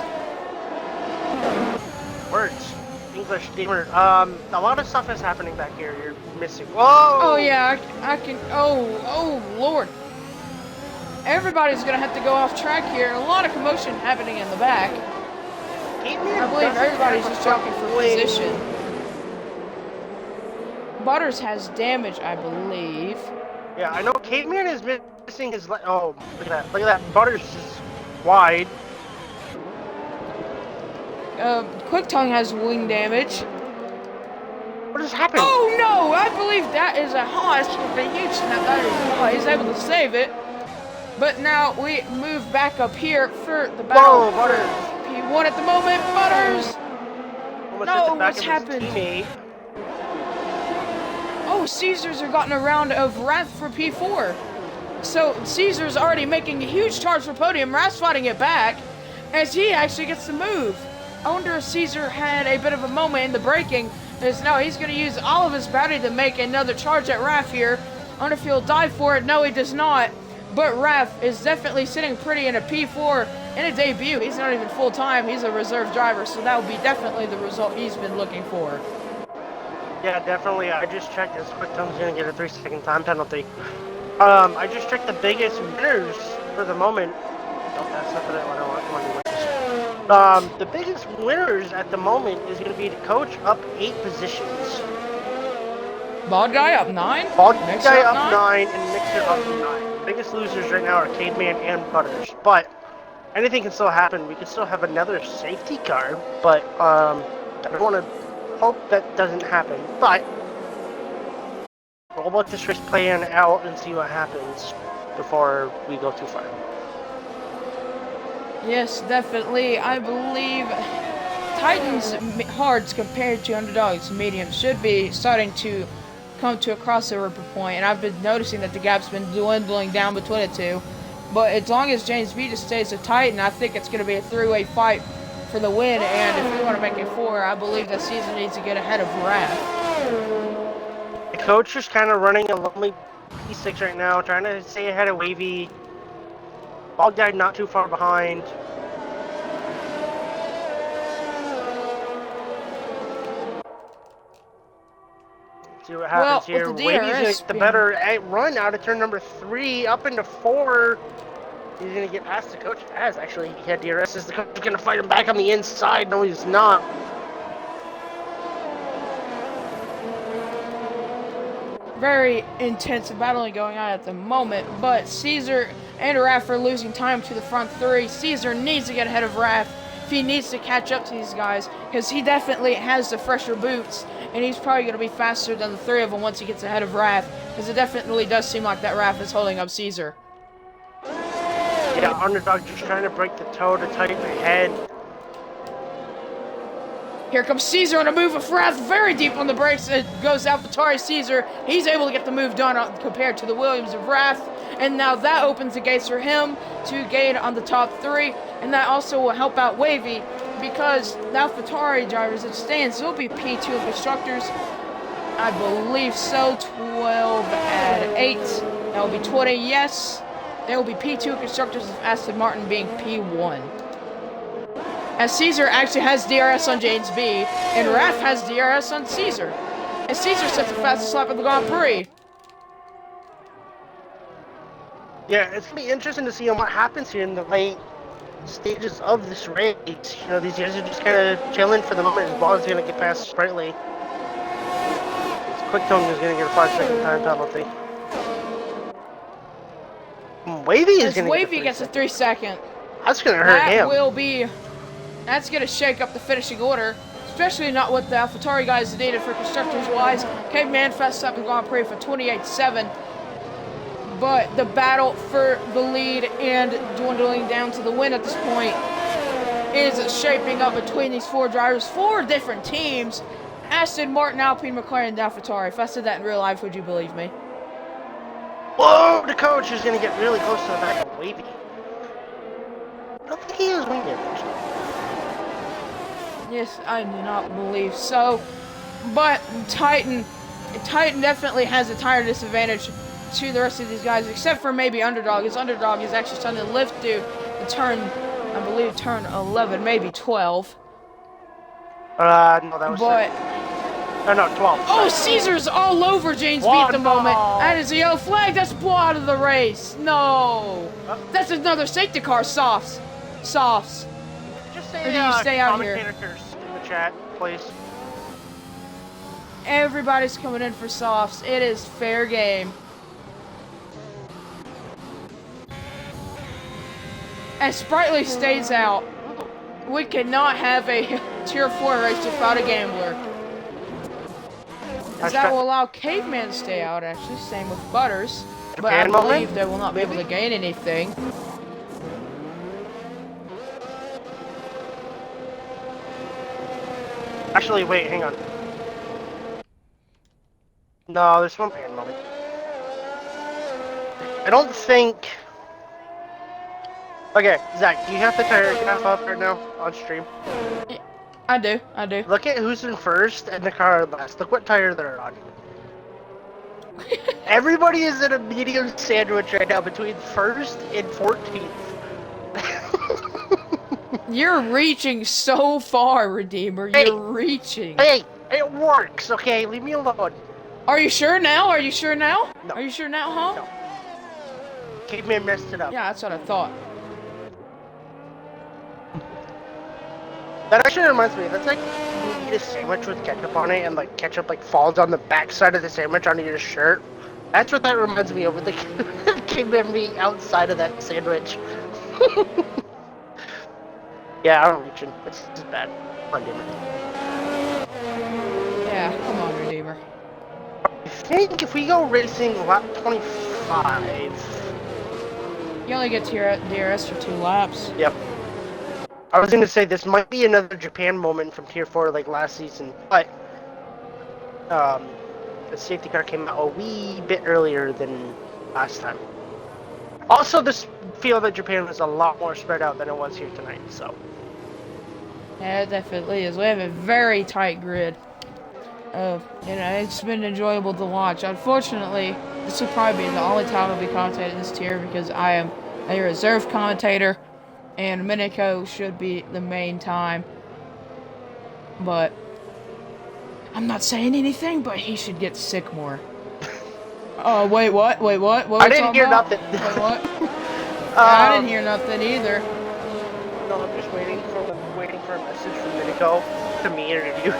S2: Words. English gamer. A lot of stuff is happening back here. You're missing. Whoa!
S1: Oh yeah, I can. Oh Lord! Everybody's gonna have to go off track here. A lot of commotion happening in the back. I believe everybody's just jockeying for position. Butters has damage, I believe.
S2: Yeah, I know. Caveman is missing his. Oh, look at that! Look at that! Butters is wide.
S1: Quick Tongue has wing damage.
S2: What has happened?
S1: Oh no! I believe that is a Haas with a huge snap. That is why he's able to save it. But now we move back up here for the battle.
S2: Whoa, Butters!
S1: P1 at the moment. Butters! No, what's happened? Oh, Caesars are gotten a round of Wrath for P4. So Caesar's already making a huge charge for podium. Wrath's fighting it back as he actually gets the move. I wonder if Caesar had a bit of a moment in the braking. No, he's going to use all of his battery to make another charge at Raph here. I wonder if he'll die for it. No, he does not. But Raph is definitely sitting pretty in a P4 in a debut. He's not even full-time. He's a reserve driver, so that would be definitely the result he's been looking for.
S2: Yeah, definitely. I just checked this. Quick Tongue's going to get a 3-second time penalty. I just checked the biggest winners for the moment. Oh, that's not what I want. Come on, the biggest winners at the moment is going to be the coach up 8 positions.
S1: Bald guy up 9?
S2: Bald guy up 9 and Mixer up 9. The biggest losers right now are Caveman and Butters. But anything can still happen. We can still have another safety car. But I don't want to hope that doesn't happen. But we'll let this race play out and see what happens before we go too far.
S1: Yes, definitely. I believe Titans hards compared to underdogs mediums should be starting to come to a crossover point, and I've been noticing that the gap's been dwindling down between the two. But as long as James B just stays a Titan, I think it's going to be a three-way fight for the win, and if we want to make it 4, I believe that Caesar needs to get ahead of Raph.
S2: The coach is kind of running a lonely P6 right now, trying to stay ahead of Wavy. Bald guy not too far behind. See what happens here. Wavy's the better run out of turn number 3 up into 4. He's going to get past the coach. As actually, he had DRS. Is the coach going to fight him back on the inside? No, he's not.
S1: Very intense battling going on at the moment, but Caesar and Raph are losing time to the front 3. Caesar needs to get ahead of Raph if he needs to catch up to these guys, because he definitely has the fresher boots, and he's probably going to be faster than the 3 of them once he gets ahead of Raph, because it definitely does seem like that Raph is holding up Caesar.
S2: Yeah, underdog just trying to break the toe to tighten ahead.
S1: Here comes Caesar on a move of Raph, very deep on the brakes. It goes AlphaTauri Caesar. He's able to get the move done compared to the Williams of Raph. And now that opens the gates for him to gain on the top 3. And that also will help out Wavy, because the AlphaTauri drivers that stands will be P2 of constructors. I believe so. 12 at 8. That will be 20, yes. There will be P2 constructors of Aston Martin being P1. As Caesar actually has DRS on James B, and Raph has DRS on Caesar. And Caesar sets the fastest lap of the Grand Prix.
S2: Yeah, it's going to be interesting to see what happens here in the late stages of this race. You know, these guys are just kind of chilling for the moment. As ball is going to get past Sprightly. Quick Tongue is going to get a 5-second time penalty. Wavy is going to
S1: Wavy gets a 3-second.
S2: That's going to hurt him.
S1: That's going to shake up the finishing order, especially not what the AlphaTauri guys needed for constructors-wise. Caveman fessed up the Grand Prix for 28-7. But the battle for the lead and dwindling down to the win at this point is shaping up between these four drivers, four different teams. Aston Martin, Alpine, McLaren, and AlphaTauri. If I said that in real life, would you believe me?
S2: Whoa, the coach is going to get really close to the back of Wavy. I don't think he is winged it, actually.
S1: Yes, I do not believe so. But Titan definitely has a tire disadvantage to the rest of these guys, except for maybe Underdog. His Underdog is actually starting to lift to the turn, I believe, turn 11, maybe 12.
S2: No, that was... No, 12.
S1: Oh, Caesar's all over James Beat at the moment. That is a yellow flag. That's pull out of the race. No. That's another safety car. Softs.
S2: Just say,
S1: or do you stay out here?
S2: In the chat, please.
S1: Everybody's coming in for softs. It is fair game. As Sprightly stays out, we cannot have a Tier 4 race without a gambler. As that will allow Caveman to stay out, actually. Same with Butters. But I believe they will not be able to gain anything.
S2: Actually, wait, hang on. No, there's one pan moment. I don't think... Okay, Zach, do you have the tire graph up right now on stream?
S1: I do.
S2: Look at who's in first and the car last. Look what tire they're on. Everybody is in a medium sandwich right now between first and 14th.
S1: You're reaching so far, Redeemer. You're reaching.
S2: Hey, it works, okay? Leave me alone.
S1: Are you sure now?
S2: No.
S1: Are you sure now, huh?
S2: No. Caveman messed it up.
S1: Yeah, that's what I thought.
S2: That actually reminds me, that's like when you eat a sandwich with ketchup on it and like ketchup like falls on the backside of the sandwich onto your shirt. That's what that reminds me of with the Caveman being outside of that sandwich. Yeah, I'm reaching. It's just bad. Come on, Redeemer.
S1: Yeah, come on, Redeemer.
S2: I think if we go racing lap 25...
S1: You only get to your DRS for 2 laps.
S2: Yep. I was going to say, this might be another Japan moment from Tier 4 like last season, but the safety car came out a wee bit earlier than last time. Also, this field at Japan was a lot more spread out than it was here tonight, so.
S1: Yeah, it definitely is. We have a very tight grid. It's been enjoyable to watch. Unfortunately, this will probably be the only time I'll be commentating this tier because I am a reserve commentator, and Miniko should be the main time. But I'm not saying anything, but he should get sick more. Oh, wait, what? What
S2: I didn't hear nothing.
S1: Wait, what? I didn't hear nothing either.
S2: No, I'm just waiting for a message from Miniko to me or you.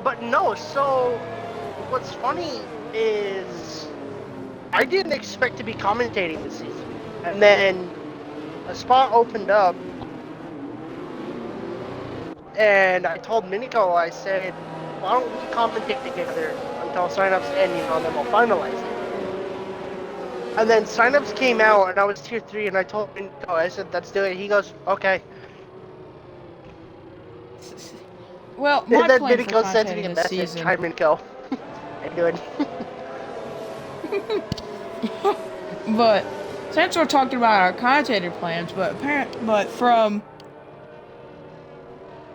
S2: But no, so what's funny is I didn't expect to be commentating this season. And then a spot opened up and I told Miniko, I said, why don't we commentate together until signups end, and then we'll finalize it. And then signups came out and I was tier 3 and I told Miniko, I said, let's do it. He goes, okay.
S1: Well, my
S2: and then
S1: plan
S2: Miniko
S1: for
S2: sends me a message.
S1: season...
S2: Hi, Miniko. How you doing?
S1: But since we're talking about our commentator plans, but from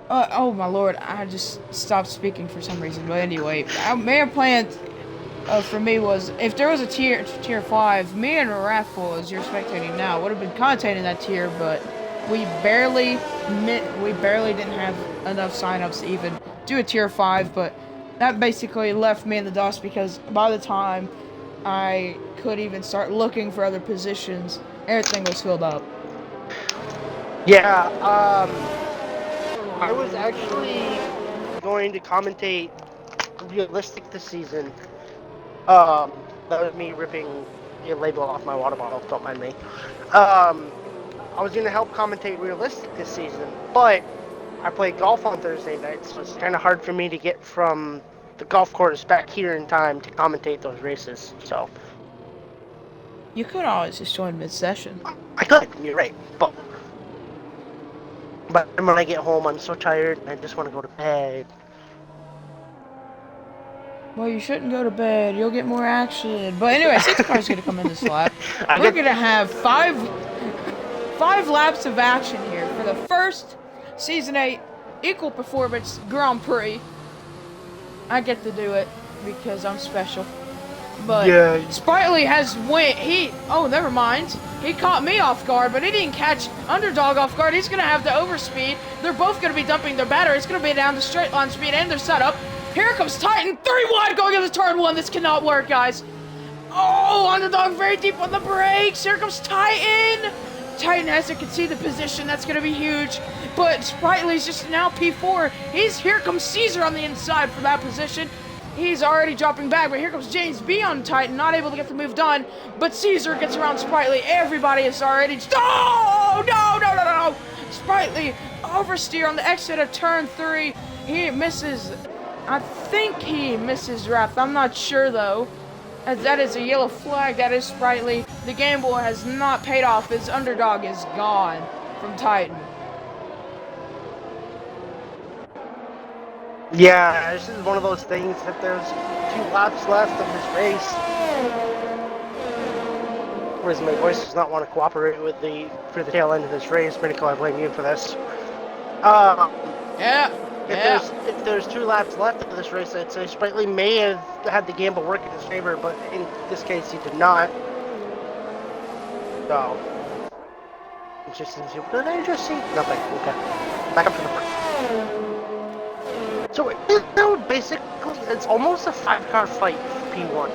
S1: oh my lord, I just stopped speaking for some reason. But anyway, our main plan for me was if there was a tier 5, me and Raffle, as you're spectating now, would have been commentating that tier, but we barely didn't have enough signups to even do a tier 5, but that basically left me in the dust because by the time I could even start looking for other positions. Everything was filled up.
S2: Yeah, I was actually going to commentate realistic this season. That was me ripping a label off my water bottle, don't mind me. I was going to help commentate realistic this season, but I played golf on Thursday night, so it's kind of hard for me to get from the golf course back here in time to commentate those races. So
S1: You could always just join mid-session.
S2: I could, you're right, but when I get home, I'm so tired and I just want to go to bed.
S1: Well, you shouldn't go to bed. You'll get more action. But anyway, 6 cars going to come in this lap. We're going to have five laps of action here for the first Season 8 Equal Performance Grand Prix. I get to do it because I'm special. But
S2: Yeah.
S1: Sprightly has went. Oh, never mind. He caught me off guard, but he didn't catch Underdog off guard. He's going to have the overspeed. They're both going to be dumping their battery. It's going to be down the straight line speed and their setup. Here comes Titan, 3 wide going into turn 1. This cannot work, guys. Oh, Underdog very deep on the brakes. Here comes Titan. Titan has to concede the position. That's going to be huge. But Sprightly's just now P4. Here comes Caesar on the inside for that position. He's already dropping back, but here comes James B on Titan, not able to get the move done. But Caesar gets around Sprightly. Everybody is already... Oh, no. Sprightly oversteer on the exit of turn 3. He misses... I think he misses Wrath. I'm not sure, though. As that is a yellow flag. That is Sprightly. The gamble has not paid off. His Underdog is gone from Titan.
S2: Yeah, this is one of those things that there's 2 laps left of this race. Whereas my voice does not want to cooperate with for the tail end of this race. Minico, I blame you for this. If there's 2 laps left of this race, I'd say Sprightly may have had the gamble work in his favor, but in this case he did not. So, interesting. What did I just see? Nothing. Okay. Back up to the front. So basically, it's almost a 5-car fight for P1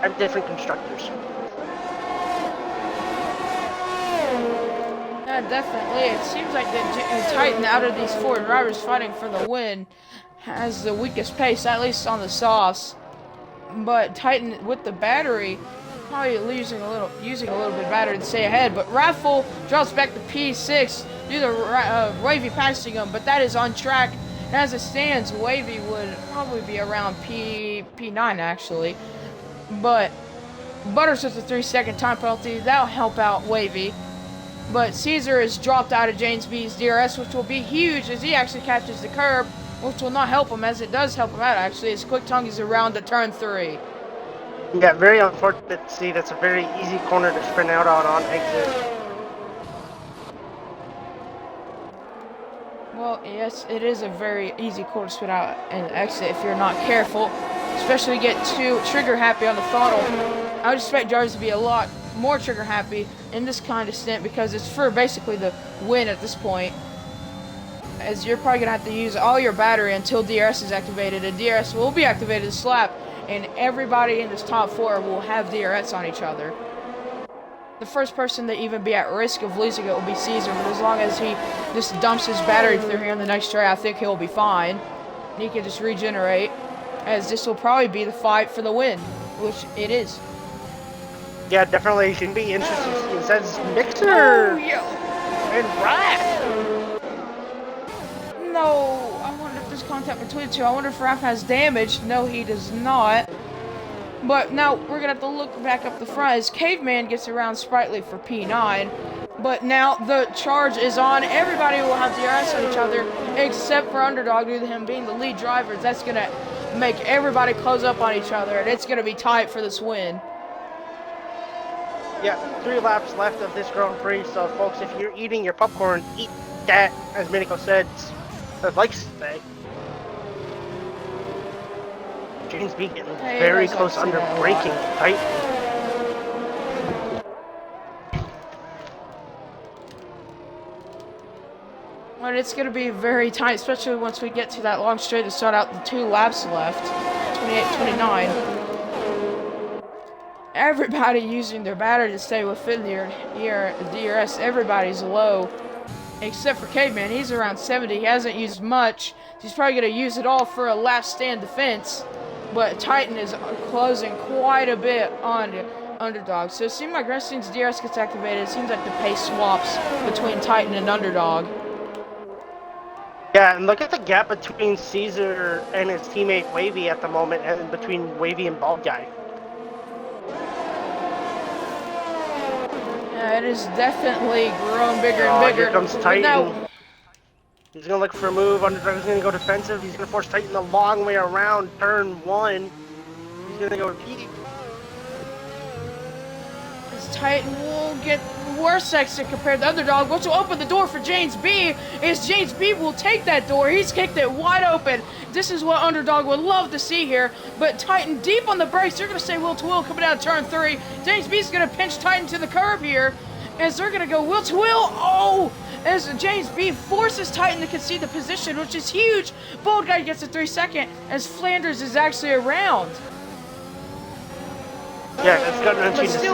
S2: at different constructors.
S1: Yeah, definitely. It seems like the Titan, out of these 4 drivers fighting for the win, has the weakest pace, at least on the softs. But Titan, with the battery, probably using a little bit of battery to stay ahead. But Raffle drops back to P6 due to Wavy passing him, but that is on track. As it stands, Wavy would probably be around P9 actually, but Butters with a 3-second time penalty, that'll help out Wavy. But Caesar is dropped out of James B's DRS, which will be huge as he actually catches the curb, which will not help him, as it does help him out actually, as Quick Tongue is around to turn 3.
S2: Yeah, very unfortunate to see. That's a very easy corner to sprint out on exit.
S1: Well, yes, it is a very easy corner to spit out and exit if you're not careful, especially get too trigger happy on the throttle. I would expect drivers to be a lot more trigger happy in this kind of stint because it's for basically the win at this point, as you're probably going to have to use all your battery until DRS is activated, and DRS will be activated this lap, and everybody in this top 4 will have DRS on each other. The first person to even be at risk of losing it will be Caesar, but as long as he just dumps his battery through here in the next try, I think he'll be fine. And he can just regenerate, as this will probably be the fight for the win, which it is.
S2: Yeah, definitely should be interesting to see. It says Mixer and Raph.
S1: No, I wonder if there's contact between the 2. I wonder if Raph has damage. No, he does not. But now we're going to have to look back up the front as Caveman gets around Sprightly for P9. But now the charge is on. Everybody will have DRS on each other except for Underdog due to him being the lead driver. That's going to make everybody close up on each other, and it's going to be tight for this win.
S2: Yeah, 3 laps left of this Grand Prix, so folks, if you're eating your popcorn, eat that, as Minico said, likes to say. James B getting very close under braking, right?
S1: But it's going to be very tight, especially once we get to that long straight to start out the 2 laps left, 28-29. everybody using their battery to stay within the DRS. Everybody's low, except for Caveman. He's around 70. He hasn't used much. He's probably going to use it all for a last stand defense. But Titan is closing quite a bit on Underdog. So it seems like Wrestling's DRS gets activated. It seems like the pace swaps between Titan and Underdog.
S2: Yeah, and look at the gap between Caesar and his teammate Wavy at the moment, and between Wavy and Bald Guy.
S1: Yeah, it is definitely growing bigger and bigger.
S2: Here comes Titan. He's going to look for a move. Underdog's going to go defensive. He's going to force Titan the long way around turn 1. He's going to go repeat.
S1: This Titan will get worse exit compared to Underdog, which will open the door for James B. As James B will take that door. He's kicked it wide open. This is what Underdog would love to see here. But Titan deep on the brakes. They're going to stay will to will coming down turn 3. James B is going to pinch Titan to the curb here. As they're going to go will to will. Oh! As James B forces Titan to concede the position, which is huge. Bold Guy gets a 3-second as Flanders is actually around.
S2: Yeah, it's gut-wrenching to see.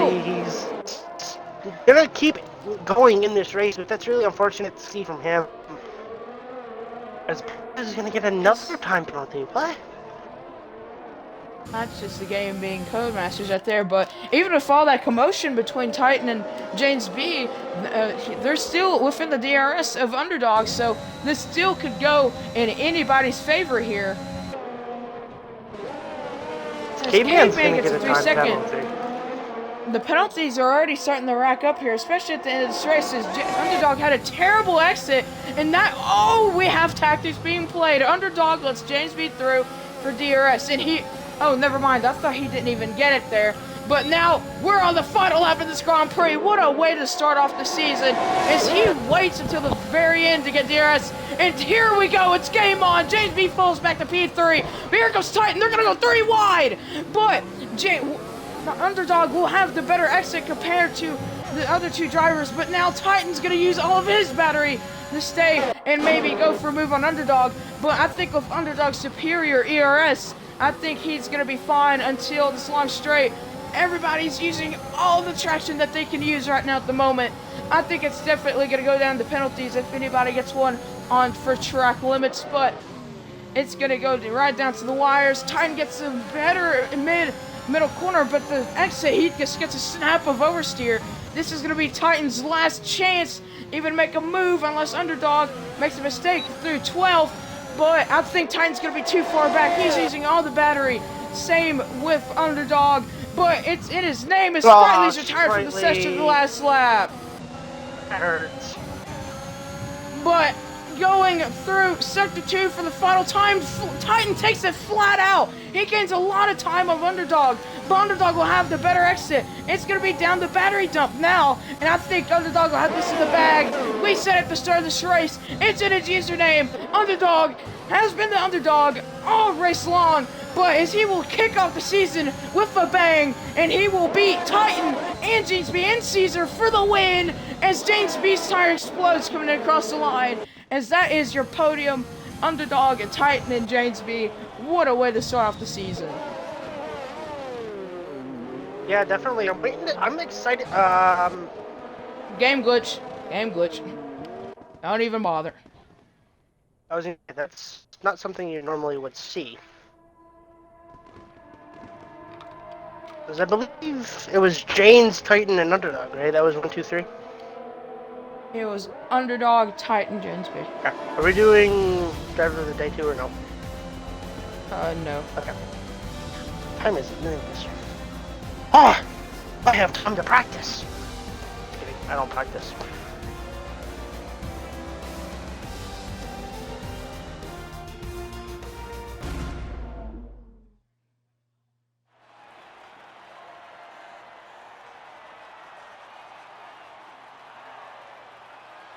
S2: He's gonna keep going in this race, but that's really unfortunate to see from him. As he's gonna get another time penalty. What?
S1: That's just the game being Codemasters out there, but even with all that commotion between Titan and James B, they're still within the DRS of Underdog, so this still could go in anybody's favor here.
S2: Caveman's gonna get a time penalty.
S1: The penalties are already starting to rack up here, especially at the end of this race, as Underdog had a terrible exit, and that, oh, we have tactics being played. Underdog lets James B through for DRS, and he, oh, never mind, I thought he didn't even get it there. But now, we're on the final lap of this Grand Prix. What a way to start off the season, as he waits until the very end to get DRS. And here we go, it's game on. James B falls back to P3. But here comes Titan, they're gonna go 3 wide. But the Underdog will have the better exit compared to the other 2 drivers. But now Titan's gonna use all of his battery to stay and maybe go for a move on Underdog. But I think with Underdog's superior ERS, I think he's gonna be fine until this long straight. Everybody's using all the traction that they can use right now at the moment. I think it's definitely going to go down to penalties if anybody gets one on for track limits, but it's going to go right down to the wires. Titan gets a better middle corner, but the exit, he just gets a snap of oversteer. This is going to be Titan's last chance even to make a move unless Underdog makes a mistake through 12, but I think Titan's going to be too far back. He's using all the battery. Same with Underdog. But it's in his name as Sprightly's retired from the session of the last lap.
S2: That hurts.
S1: But going through Sector 2 for the final time, Titan takes it flat out. He gains a lot of time of Underdog, but Underdog will have the better exit. It's going to be down the battery dump now, and I think Underdog will have this in the bag. We said at the start of this race, it's in his username. Underdog has been the underdog all race long, but as he will kick off the season with a bang, and he will beat Titan and James B and Caesar for the win as James B's tire explodes coming across the line. As that is your podium, Underdog and Titan and James B. What a way to start off the season.
S2: Yeah, definitely. I'm excited.
S1: Game glitch. Game glitch. Don't even bother.
S2: That's not something you normally would see. Because I believe it was Jane's, Titan, and Underdog, right? That was 1, 2, 3?
S1: It was Underdog, Titan, James B.
S2: Okay. Are we doing Driver of the Day 2 or no?
S1: No.
S2: Okay. Time is minutes. Ah! I have time to practice! Just kidding. I don't practice.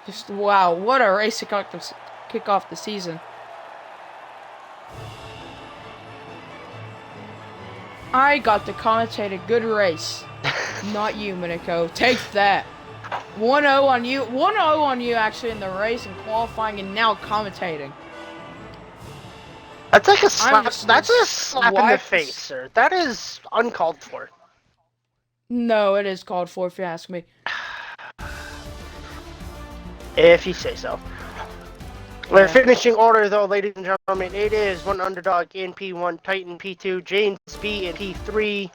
S1: Just wow, what a race to kick off the season. I got to commentate a good race. Not you, Miniko. Take that. 1-0 on you. 1-0 on you actually in the race and qualifying and now commentating.
S2: That's like a slap. That's a slap in the face, sir. That is uncalled for.
S1: No, it is called 4 if you ask me.
S2: If you say so. We're finishing order, though, ladies and gentlemen. It is one underdog in P1, Titan P2, James B in P3,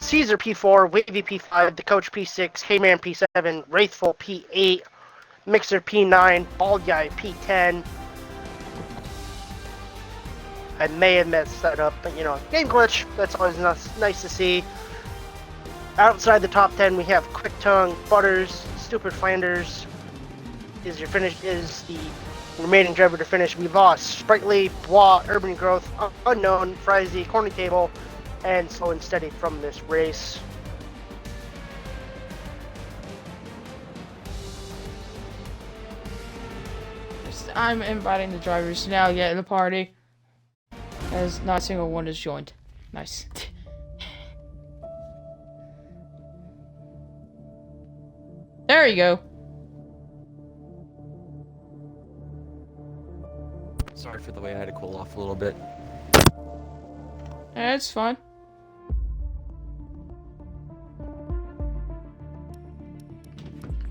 S2: Caesar P4, Wavy P5, the Coach P6, K-Man P7, Wraithful P8, Mixer P9, Bald Guy P10. I may have messed that up, but game glitch. That's always nice to see. Outside the top 10, we have Quick Tongue, Butters, Stupid Flanders. Is the remaining driver to finish. We lost Sprightly, Bois, Urban Growth, Unknown, Frizy, Corny Table, and Slow and Steady from this race.
S1: I'm inviting the drivers to now get in the party, as not a single one is joined. Nice. There you go.
S3: Sorry for the way I had to cool off a little bit.
S1: Yeah, it's fine.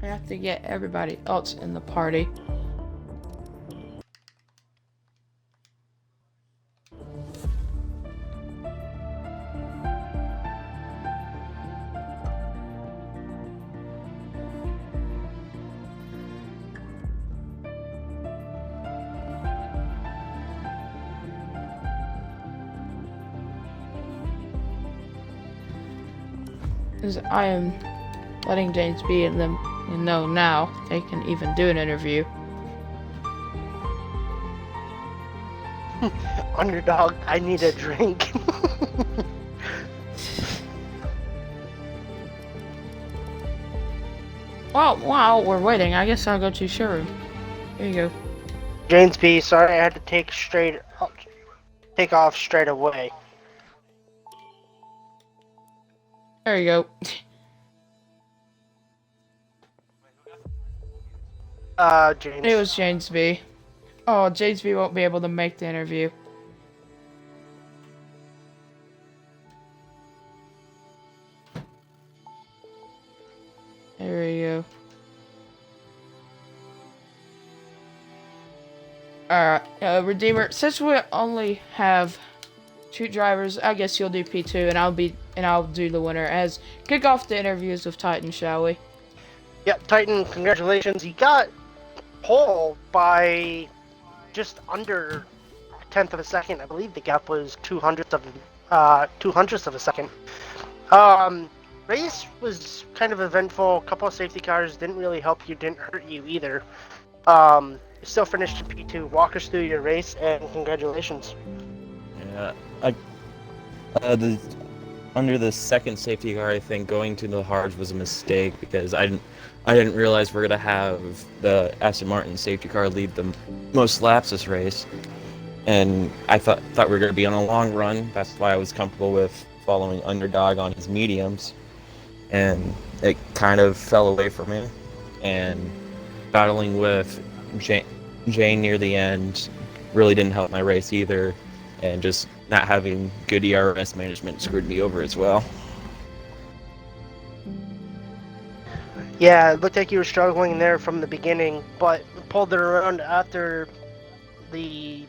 S1: I have to get everybody else in the party. As I am letting James B and them know now they can even do an interview.
S2: Underdog, I need a drink.
S1: Well, while we're waiting, I guess I'll go to showroom. Here you go.
S2: James B, sorry I had to take off straight away.
S1: There you go.
S2: James.
S1: It was James B. Oh, James B won't be able to make the interview. There we go. Alright, Redeemer, since we only have 2 drivers, I guess you'll do P2 and I'll do the winner as kick off the interviews with Titan, shall we?
S2: Yep, Titan, congratulations. You got pole by just under a tenth of a second. I believe the gap was 200th of a second. Race was kind of eventful. A couple of safety cars didn't really help you, didn't hurt you either. You still finished in P2. Walk us through your race and congratulations.
S3: Yeah, under the second safety car, I think going to the hards was a mistake because I didn't realize we're gonna have the Aston Martin safety car lead the most laps this race, and I thought we were gonna be on a long run. That's why I was comfortable with following Underdog on his mediums, and it kind of fell away from me. And battling with Jane near the end really didn't help my race either, and just not having good ERS management screwed me over as well.
S2: Yeah, it looked like you were struggling there from the beginning, but pulled it around after the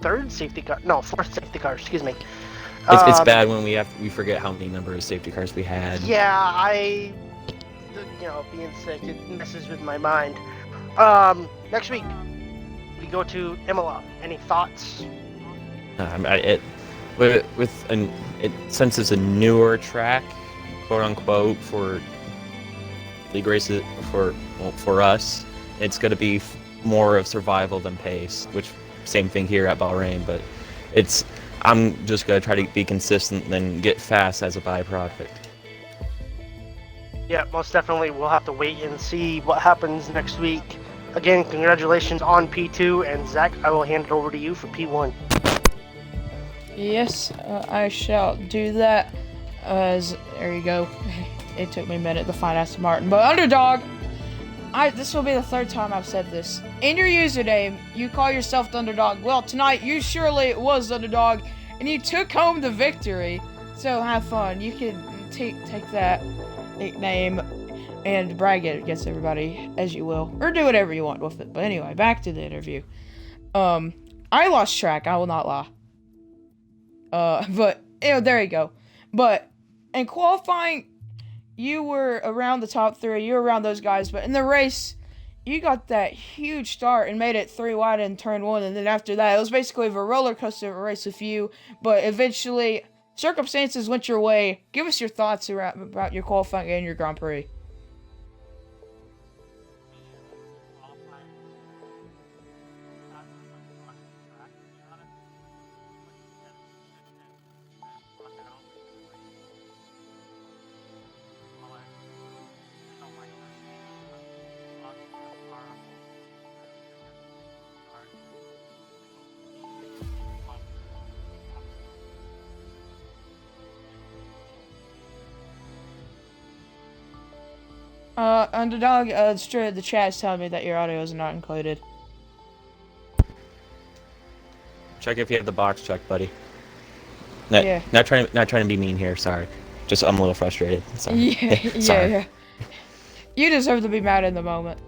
S2: fourth safety car, excuse me.
S3: It's bad when we forget how many number of safety cars we had.
S2: Yeah, being sick, it messes with my mind. Next week, we go to Imola. Any thoughts?
S3: Since it's a newer track, quote unquote, for league races for us, it's going to be more of survival than pace. Which same thing here at Bahrain, but I'm just going to try to be consistent and get fast as a byproduct.
S2: Yeah, most definitely. We'll have to wait and see what happens next week. Again, congratulations on P2, and Zach, I will hand it over to you for P1.
S1: Yes, I shall do that. There you go. It took me a minute to find Aston Martin, but Underdog. This will be the 3rd time I've said this. In your username, you call yourself the Underdog. Well, tonight you surely was the Underdog, and you took home the victory. So have fun. You can take that nickname and brag it against everybody as you will, or do whatever you want with it. But anyway, back to the interview. I lost track. I will not lie. But there you go. But in qualifying, you were around the top 3. You were around those guys. But in the race, you got that huge start and made it 3 wide in turn 1. And then after that, it was basically a roller coaster race with you. But eventually, circumstances went your way. Give us your thoughts about your qualifying and your Grand Prix. Underdog, the chat is telling me that your audio is not included.
S3: Check if you have the box check, buddy. Yeah. Not trying to be mean here. Sorry. Just I'm a little frustrated. Sorry.
S1: Yeah. You deserve to be mad in the moment,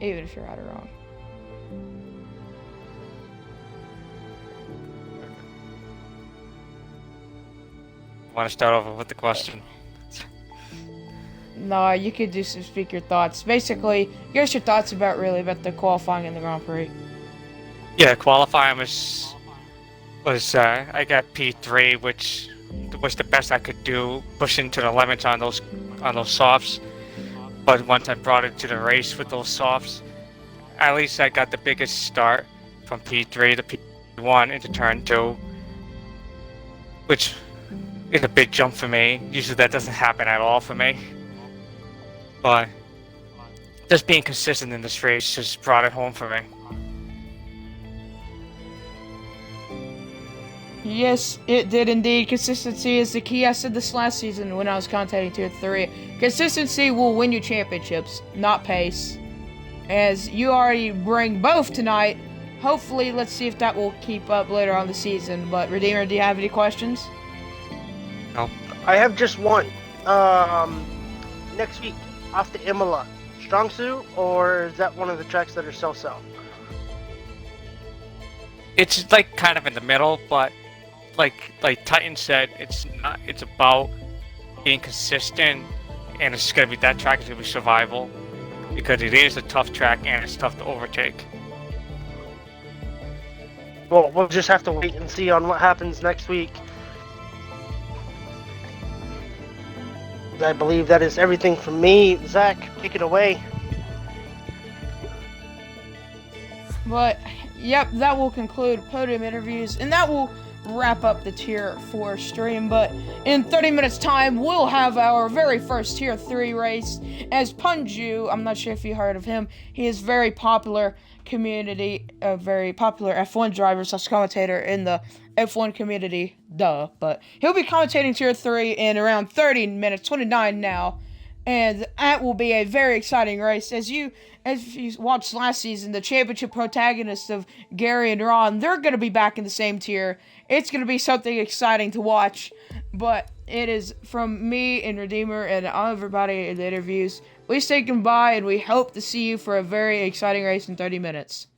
S1: even if you're right or wrong.
S4: Want to start over with the question?
S1: No, you could just speak your thoughts. Basically, give us your thoughts about the qualifying in the Grand Prix.
S4: Yeah, qualifying was I got P3, which was the best I could do, pushing to the limits on those softs. But once I brought it to the race with those softs, at least I got the biggest start from P3 to P1 into turn 2, which is a big jump for me. Usually that doesn't happen at all for me. But just being consistent in this race just brought it home for me.
S1: Yes, it did indeed. Consistency is the key. I said this last season when I was commentating Tier 3. Consistency will win you championships, not pace. As you already bring both tonight, hopefully let's see if that will keep up later on the season. But Redeemer, do you have any questions?
S4: No.
S2: I have just one. Next week, off to Imola. Strong suit, or is that one of the tracks that are so-so?
S4: It's like kind of in the middle, but like Titan said, it's about being consistent, and it's gonna be that track is gonna be survival, because it is a tough track and it's tough to overtake.
S2: Well, we'll just have to wait and see on what happens next week. I believe that is everything from me. Zach, take it away.
S1: But, yep, that will conclude podium interviews, and that will wrap up the Tier 4 stream. But in 30 minutes time, we'll have our very first Tier 3 race as Punju. I'm not sure if you heard of him. He is very popular community, a very popular F1 driver / commentator in the F1 community, but he'll be commentating Tier 3 in around 30 minutes, 29 now, and that will be a very exciting race. As you watched last season, the championship protagonists of Gary and Ron, they're going to be back in the same tier. It's going to be something exciting to watch, but it is from me and Redeemer and everybody in the interviews. We say goodbye, and we hope to see you for a very exciting race in 30 minutes.